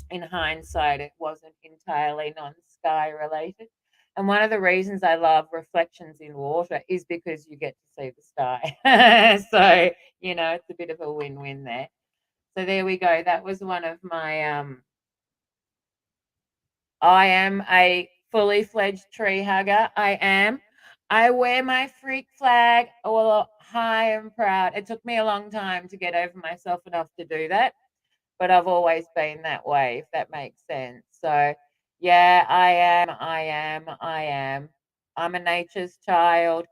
in hindsight, it wasn't entirely non-sky related. And one of the reasons I love reflections in water is because you get to see the sky. So, it's a bit of a win-win there. So there we go. That was one of my I am a fully fledged tree hugger. I am. I wear my freak flag all high and proud. It took me a long time to get over myself enough to do that, but I've always been that way, if that makes sense. So, yeah, I am. I'm a nature's child.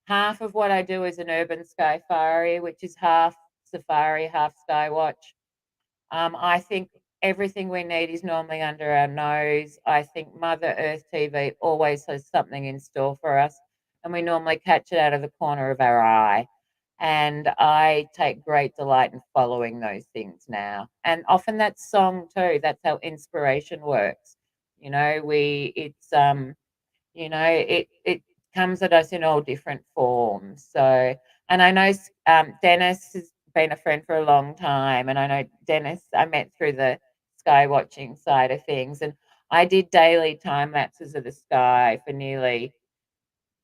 Half of what I do is an urban Skyfari, which is half safari, half skywatch. I think everything we need is normally under our nose. I think Mother Earth TV always has something in store for us, and we normally catch it out of the corner of our eye. And I take great delight in following those things now. And often that's song too. That's how inspiration works. It comes at us in all different forms. So, and I know Dennis has been a friend for a long time, and I know Dennis I met through the sky watching side of things, and I did daily time lapses of the sky for nearly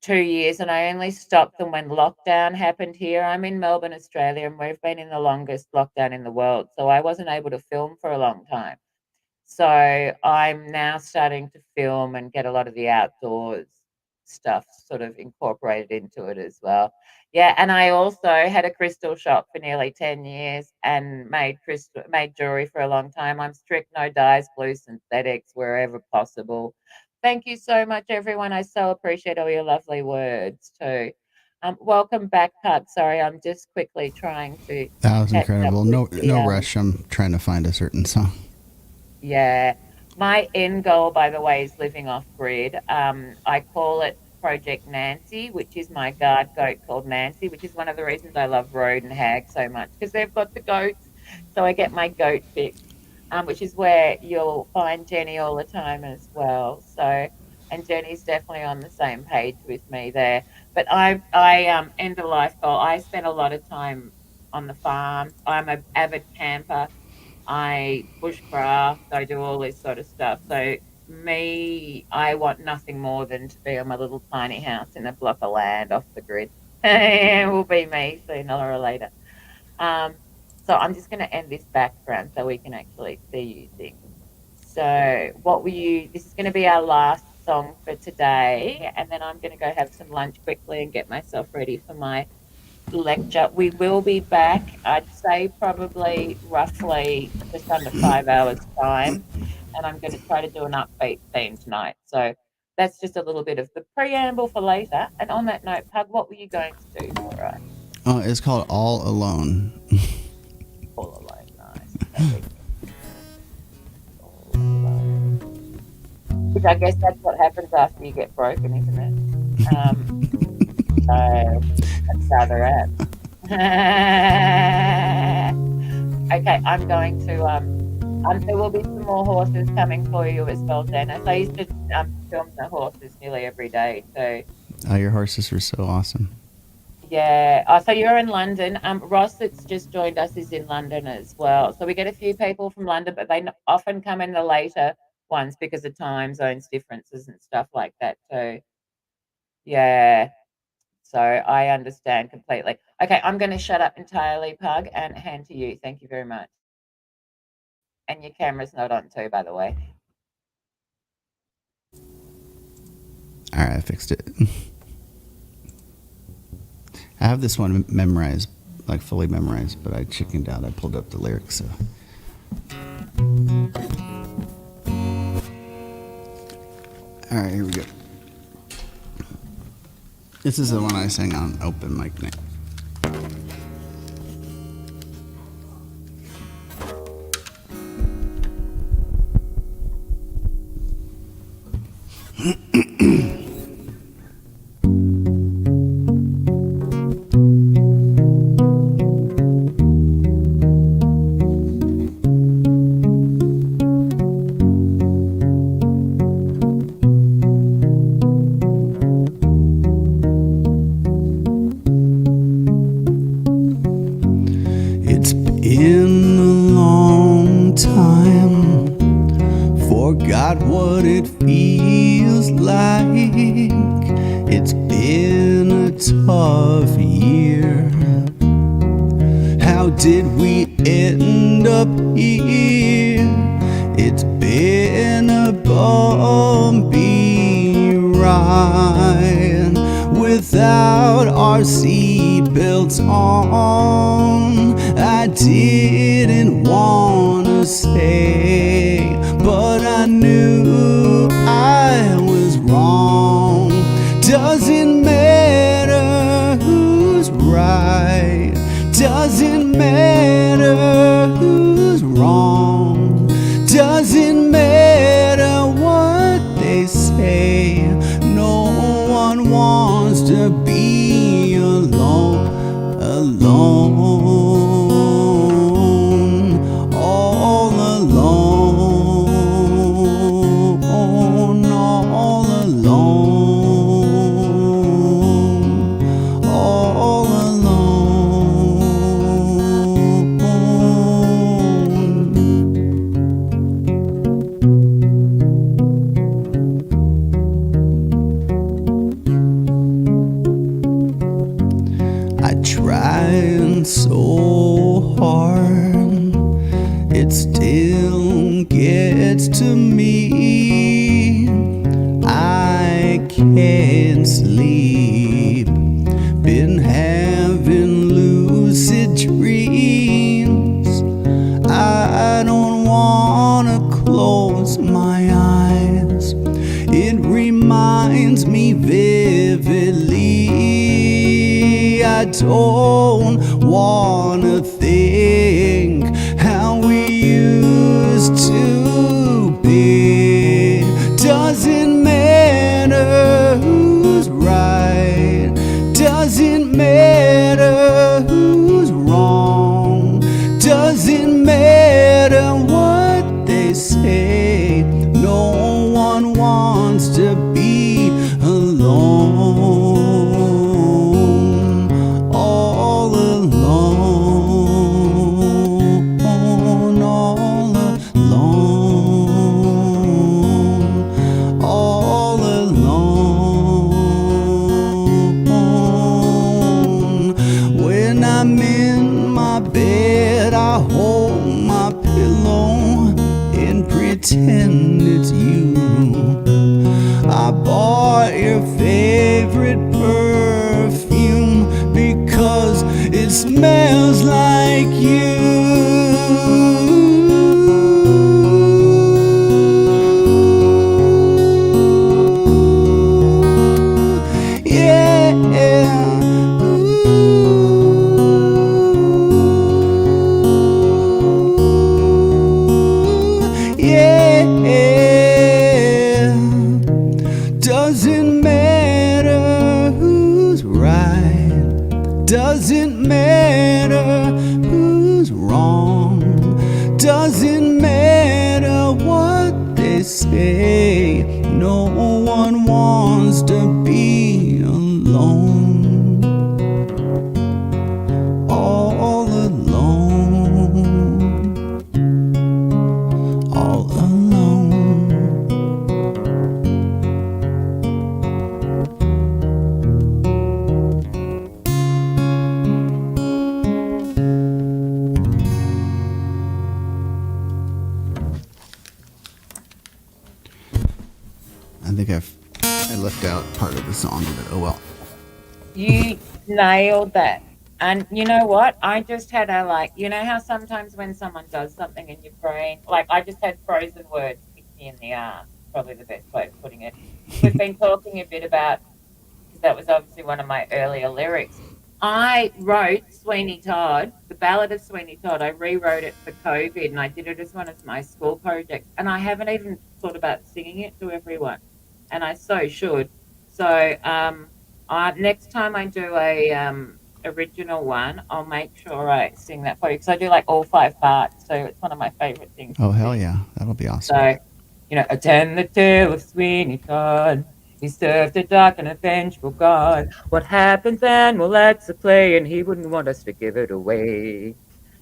2 years, and I only stopped them when lockdown happened here. I'm in Melbourne, Australia, and we've been in the longest lockdown in the world, so I wasn't able to film for a long time. So I'm now starting to film and get a lot of the outdoors stuff sort of incorporated into it as well. Yeah, and I also had a crystal shop for nearly 10 years and made jewelry for a long time. I'm strict no dyes, blue synthetics wherever possible. Thank you so much, everyone. I so appreciate all your lovely words too. Welcome back, Pug. Sorry, I'm just quickly trying to That was catch up incredible. with No rush. I'm trying to find a certain song. yeah. My end goal, by the way, is living off grid. I call it Project Nancy, which is my guard goat called Nancy, which is one of the reasons I love Road and Hag so much because they've got the goats. So I get my goat fix, which is where you'll find Jenny all the time as well. So, and Jenny's definitely on the same page with me there. But I end of life goal. I spend a lot of time on the farm. I'm an avid camper. I bushcraft, I do all this sort of stuff. So I want nothing more than to be on my little tiny house in a block of land off the grid. It will be me sooner or later. So I'm just going to end this background so we can actually see you things. So this is going to be our last song for today. And then I'm going to go have some lunch quickly and get myself ready for my lecture. We will be back, I'd say probably roughly just under 5 hours time, and I'm going to try to do an upbeat theme tonight. So that's just a little bit of the preamble for later. And on that note, Pug, what were you going to do for us? It's called All Alone. All alone, nice. All alone. Which I guess that's what happens after you get broken, isn't it? So that's rather apt. Okay, I'm going to there will be some more horses coming for you as well, Dennis. I used to film the horses nearly every day. So Your horses were so awesome. yeah. Oh, so you're in London. Ross, that's just joined us, is in London as well. So we get a few people from London, but they often come in the later ones because of time zones differences and stuff like that too. Yeah. So I understand completely. Okay, I'm going to shut up entirely, Pug, and hand to you. Thank you very much. And your camera's not on too, by the way. All right, I fixed it. I have this one memorized, like fully memorized, but I chickened out. I pulled up the lyrics. So. All right, here we go. This is the one I sang on open mic night. It's been a long time, forgot what it feels like. It's been a tough year. How did we end up here? It's been a bumpy ride without our seatbelts on. I didn't wanna say, but I knew I was wrong. Doesn't matter who's right, doesn't matter who's wrong, doesn't matter what they say. No one wants to be alone, alone, all alone. it still gets to me. I can't sleep, been having lucid dreams. I don't wanna close my eyes. It reminds me vividly. I don't wanna think how we used to be. Doesn't matter who's right, doesn't matter who's wrong, doesn't matter what they say. No one wants to be alone, all alone, all alone. When I'm in my bed, I hold my pillow and pretend it's you. I bought your favorite perfume because it smells like you. Yeah. Yeah. Doesn't matter who's right, doesn't matter who's wrong, doesn't matter what they say. No one wants to be alone, all alone, all alone. I think I left out part of the song, but oh well. You nailed that. And you know what? I just had a you know how sometimes when someone does something in your brain, like I just had frozen words kick me in the ass, probably the best way of putting it. We've been talking a bit about, because that was obviously one of my earlier lyrics. I wrote Sweeney Todd, the Ballad of Sweeney Todd. I rewrote it for COVID and I did it as one of my school projects. And I haven't even thought about singing it to everyone. And I so should. So next time I do a original one, I'll make sure I sing that for you because I do like all 5 parts. So it's one of my favorite things. Oh, hell yeah. That'll be awesome. So, attend the tale of Sweeney Todd. He served a dark and a vengeful God. What happens then? Well, that's a play, and he wouldn't want us to give it away.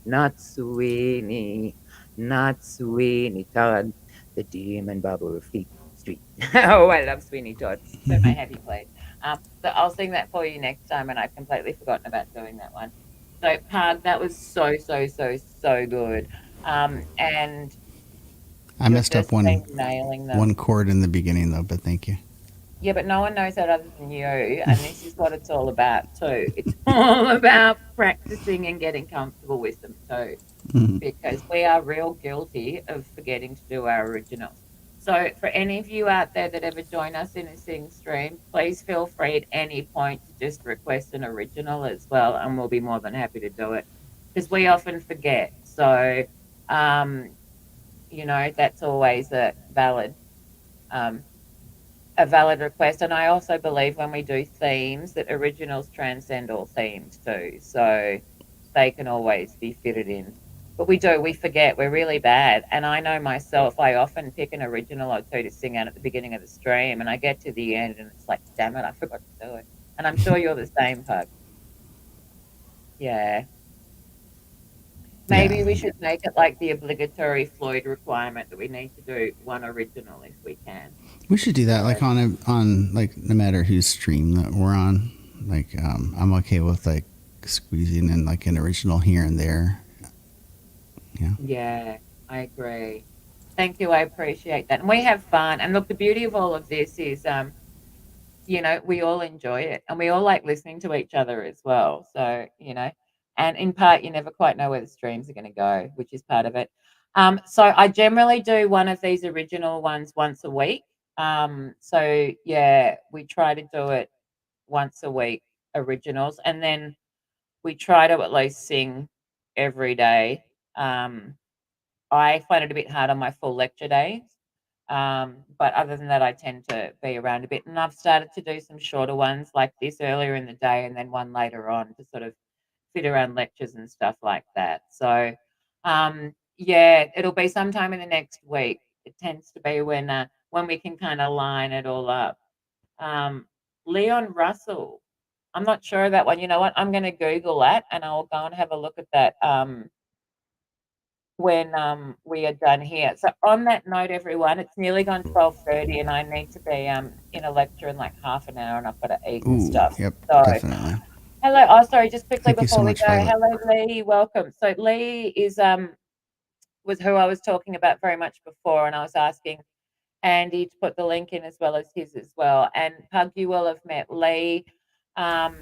Not Sweeney Todd, the demon barber of Fleet Street. Oh, I love Sweeney Todd. So my happy place. So I'll sing that for you next time, and I've completely forgotten about doing that one. So, Pug, that was so good. And I messed up nailing them. one chord in the beginning though, but thank you. Yeah, but no one knows that other than you, and this is what it's all about too. It's all about practicing and getting comfortable with them too, because we are real guilty of forgetting to do our originals. So for any of you out there that ever join us in a sing stream, please feel free at any point to just request an original as well, and we'll be more than happy to do it, because we often forget. So, that's always a valid request. And I also believe when we do themes that originals transcend all themes too, so they can always be fitted in. But we forget, we're really bad. And I know myself, I often pick an original or two to sing out at the beginning of the stream, and I get to the end and it's like, damn it, I forgot to do it. And I'm sure you're the same, Pug. Yeah. Maybe we should make it like the obligatory Floyd requirement that we need to do one original if we can. We should do that, like on like no matter whose stream that we're on. Like I'm okay with like squeezing in like an original here and there. Yeah. Yeah. I agree. Thank you. I appreciate that. And we have fun. And look, the beauty of all of this is, we all enjoy it and we all like listening to each other as well. So, and in part, you never quite know where the streams are going to go, which is part of it. So I generally do one of these original ones once a week. So yeah, we try to do it once a week, originals, and then we try to at least sing every day. Um, I find it a bit hard on my full lecture days. But other than that, I tend to be around a bit. And I've started to do some shorter ones like this earlier in the day and then one later on to sort of fit around lectures and stuff like that. So, yeah, it'll be sometime in the next week. It tends to be when we can kind of line it all up. Um, Leon Russell. I'm not sure of that one. You know what? I'm going to Google that and I'll go and have a look at that. When we are done here. So on that note, everyone, it's nearly gone 12:30, and I need to be in a lecture in like half an hour, and I've got to eat and Ooh, stuff. yep, So definitely. hello. Oh, sorry, just quickly Thank you so before we much, go. Violet. Hello, Lee. Welcome. So Lee is was who I was talking about very much before, and I was asking Andy to put the link in as well as his as well. And Pug, you will have met Lee. Um,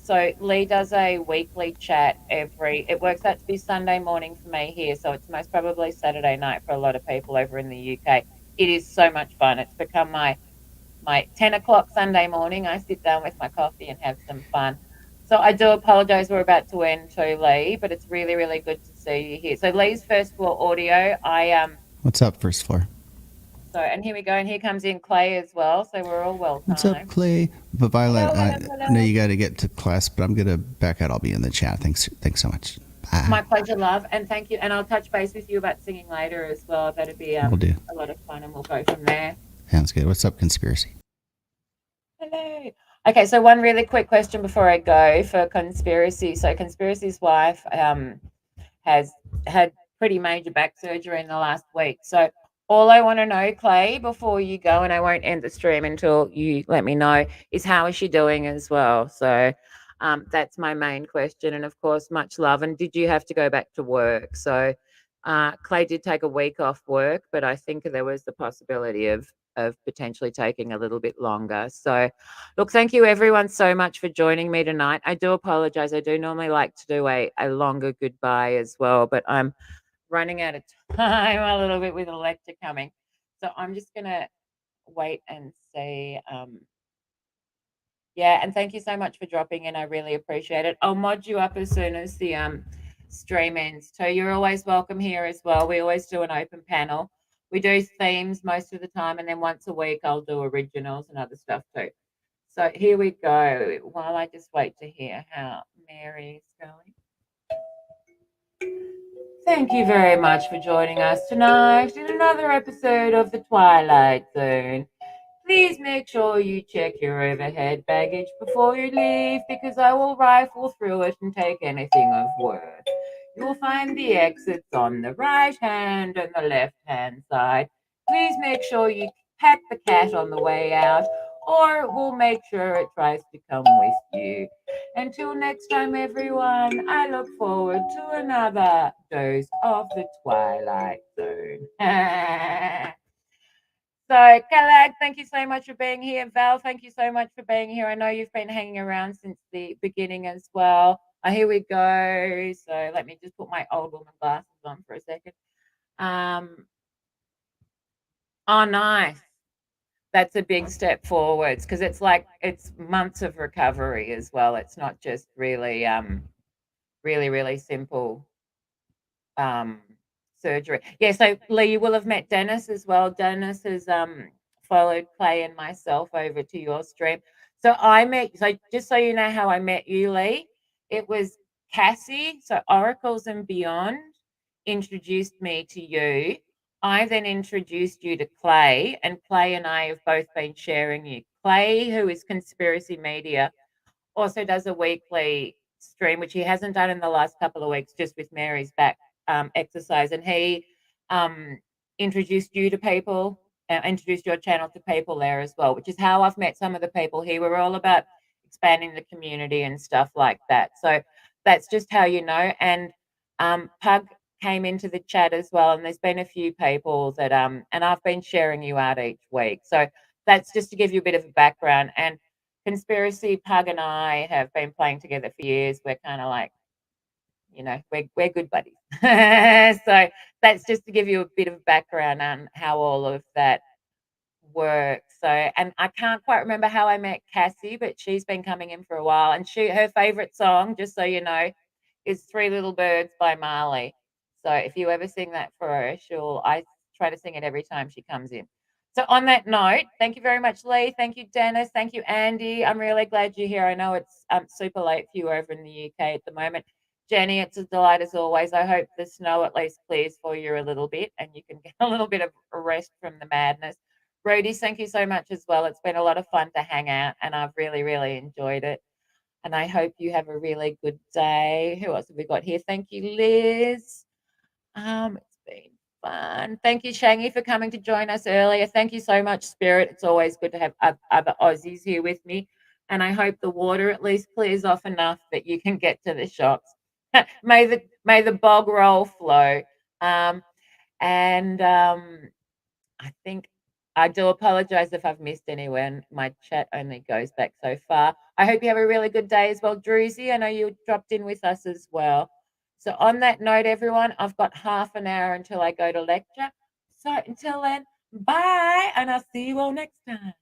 so Lee does a weekly chat it works out to be Sunday morning for me here. So it's most probably Saturday night for a lot of people over in the UK. It is so much fun. It's become my 10 o'clock Sunday morning. I sit down with my coffee and have some fun. So I do apologize. We're about to end too, Lee, but it's really, really good to see you here. So Lee's first floor audio, What's up, first floor? so, and here we go, and here comes in Clay as well. So we're all well What's up, timed. Clay? But Violet, Hello, I hello, know hello. you got to get to class, but I'm gonna back out. I'll be in the chat. Thanks so much. Bye. My pleasure, love, and thank you. And I'll touch base with you about singing later as well. That'd be We'll do. a lot of fun, and we'll go from there. Sounds good. What's up, conspiracy? Hello. Okay, so one really quick question before I go for conspiracy. So conspiracy's wife has had pretty major back surgery in the last week. So all I want to know, Clay, before you go, and I won't end the stream until you let me know, is how is she doing as well? So that's my main question. And of course, much love. And did you have to go back to work? So Clay did take a week off work, but I think there was the possibility of potentially taking a little bit longer. So look, thank you everyone so much for joining me tonight. I do apologize. I do normally like to do a longer goodbye as well, but I'm running out of time a little bit with a lecture coming. So I'm just going to wait and see. Yeah, and thank you so much for dropping in. I really appreciate it. I'll mod you up as soon as the stream ends. So you're always welcome here as well. We always do an open panel. We do themes most of the time, and then once a week I'll do originals and other stuff too. So here we go. While I just wait to hear how Mary's going. Thank you very much for joining us tonight in another episode of The Twilight Zone. Please make sure you check your overhead baggage before you leave because I will rifle through it and take anything of worth. You will find the exits on the right hand and the left hand side. Please make sure you pat the cat on the way out or we'll make sure it tries to come with you. Until next time, everyone, I look forward to another dose of the Twilight Zone. So, Kalag, thank you so much for being here. Val, thank you so much for being here. I know you've been hanging around since the beginning as well. Here we go. So let me just put my old woman glasses on for a second. Oh, nice. That's a big step forwards because it's months of recovery as well. It's not just really really simple um surgery. Yeah, so Lee, you will have met Dennis as well. Dennis has followed Clay and myself over to your stream. So just so you know how I met you, Lee, it was Cassie, so Oracles and Beyond introduced me to you. I then introduced you to Clay, and Clay and I have both been sharing you. Clay, who is Conspiracy Media, also does a weekly stream, which he hasn't done in the last couple of weeks, just with Mary's back exercise. And he introduced you to people, introduced your channel to people there as well, which is how I've met some of the people here. We're all about expanding the community and stuff like that. So that's just how you know. And Pug, came into the chat as well, and there's been a few people that and I've been sharing you out each week. So that's just to give you a bit of a background. And Conspiracy Pug and I have been playing together for years. We're kind of like, we're good buddies. So that's just to give you a bit of background on how all of that works. So, and I can't quite remember how I met Cassie, but she's been coming in for a while, and her favorite song, just so you know, is Three Little Birds by Marley. So if you ever sing that for her, I try to sing it every time she comes in. So on that note, thank you very much, Lee. Thank you, Dennis. Thank you, Andy. I'm really glad you're here. I know it's super late for you over in the UK at the moment. Jenny, it's a delight as always. I hope the snow at least clears for you a little bit and you can get a little bit of a rest from the madness. Rhodey, thank you so much as well. It's been a lot of fun to hang out and I've really, really enjoyed it. And I hope you have a really good day. Who else have we got here? Thank you, Liz. It's been fun. Thank you, Shangy, for coming to join us earlier. Thank you so much, Spirit. It's always good to have other Aussies here with me. And I hope the water at least clears off enough that you can get to the shops. may the bog roll flow. I think I do apologize if I've missed anyone. My chat only goes back so far. I hope you have a really good day as well, Druzy. I know you dropped in with us as well. So on that note, everyone, I've got half an hour until I go to lecture. So until then, bye, and I'll see you all next time.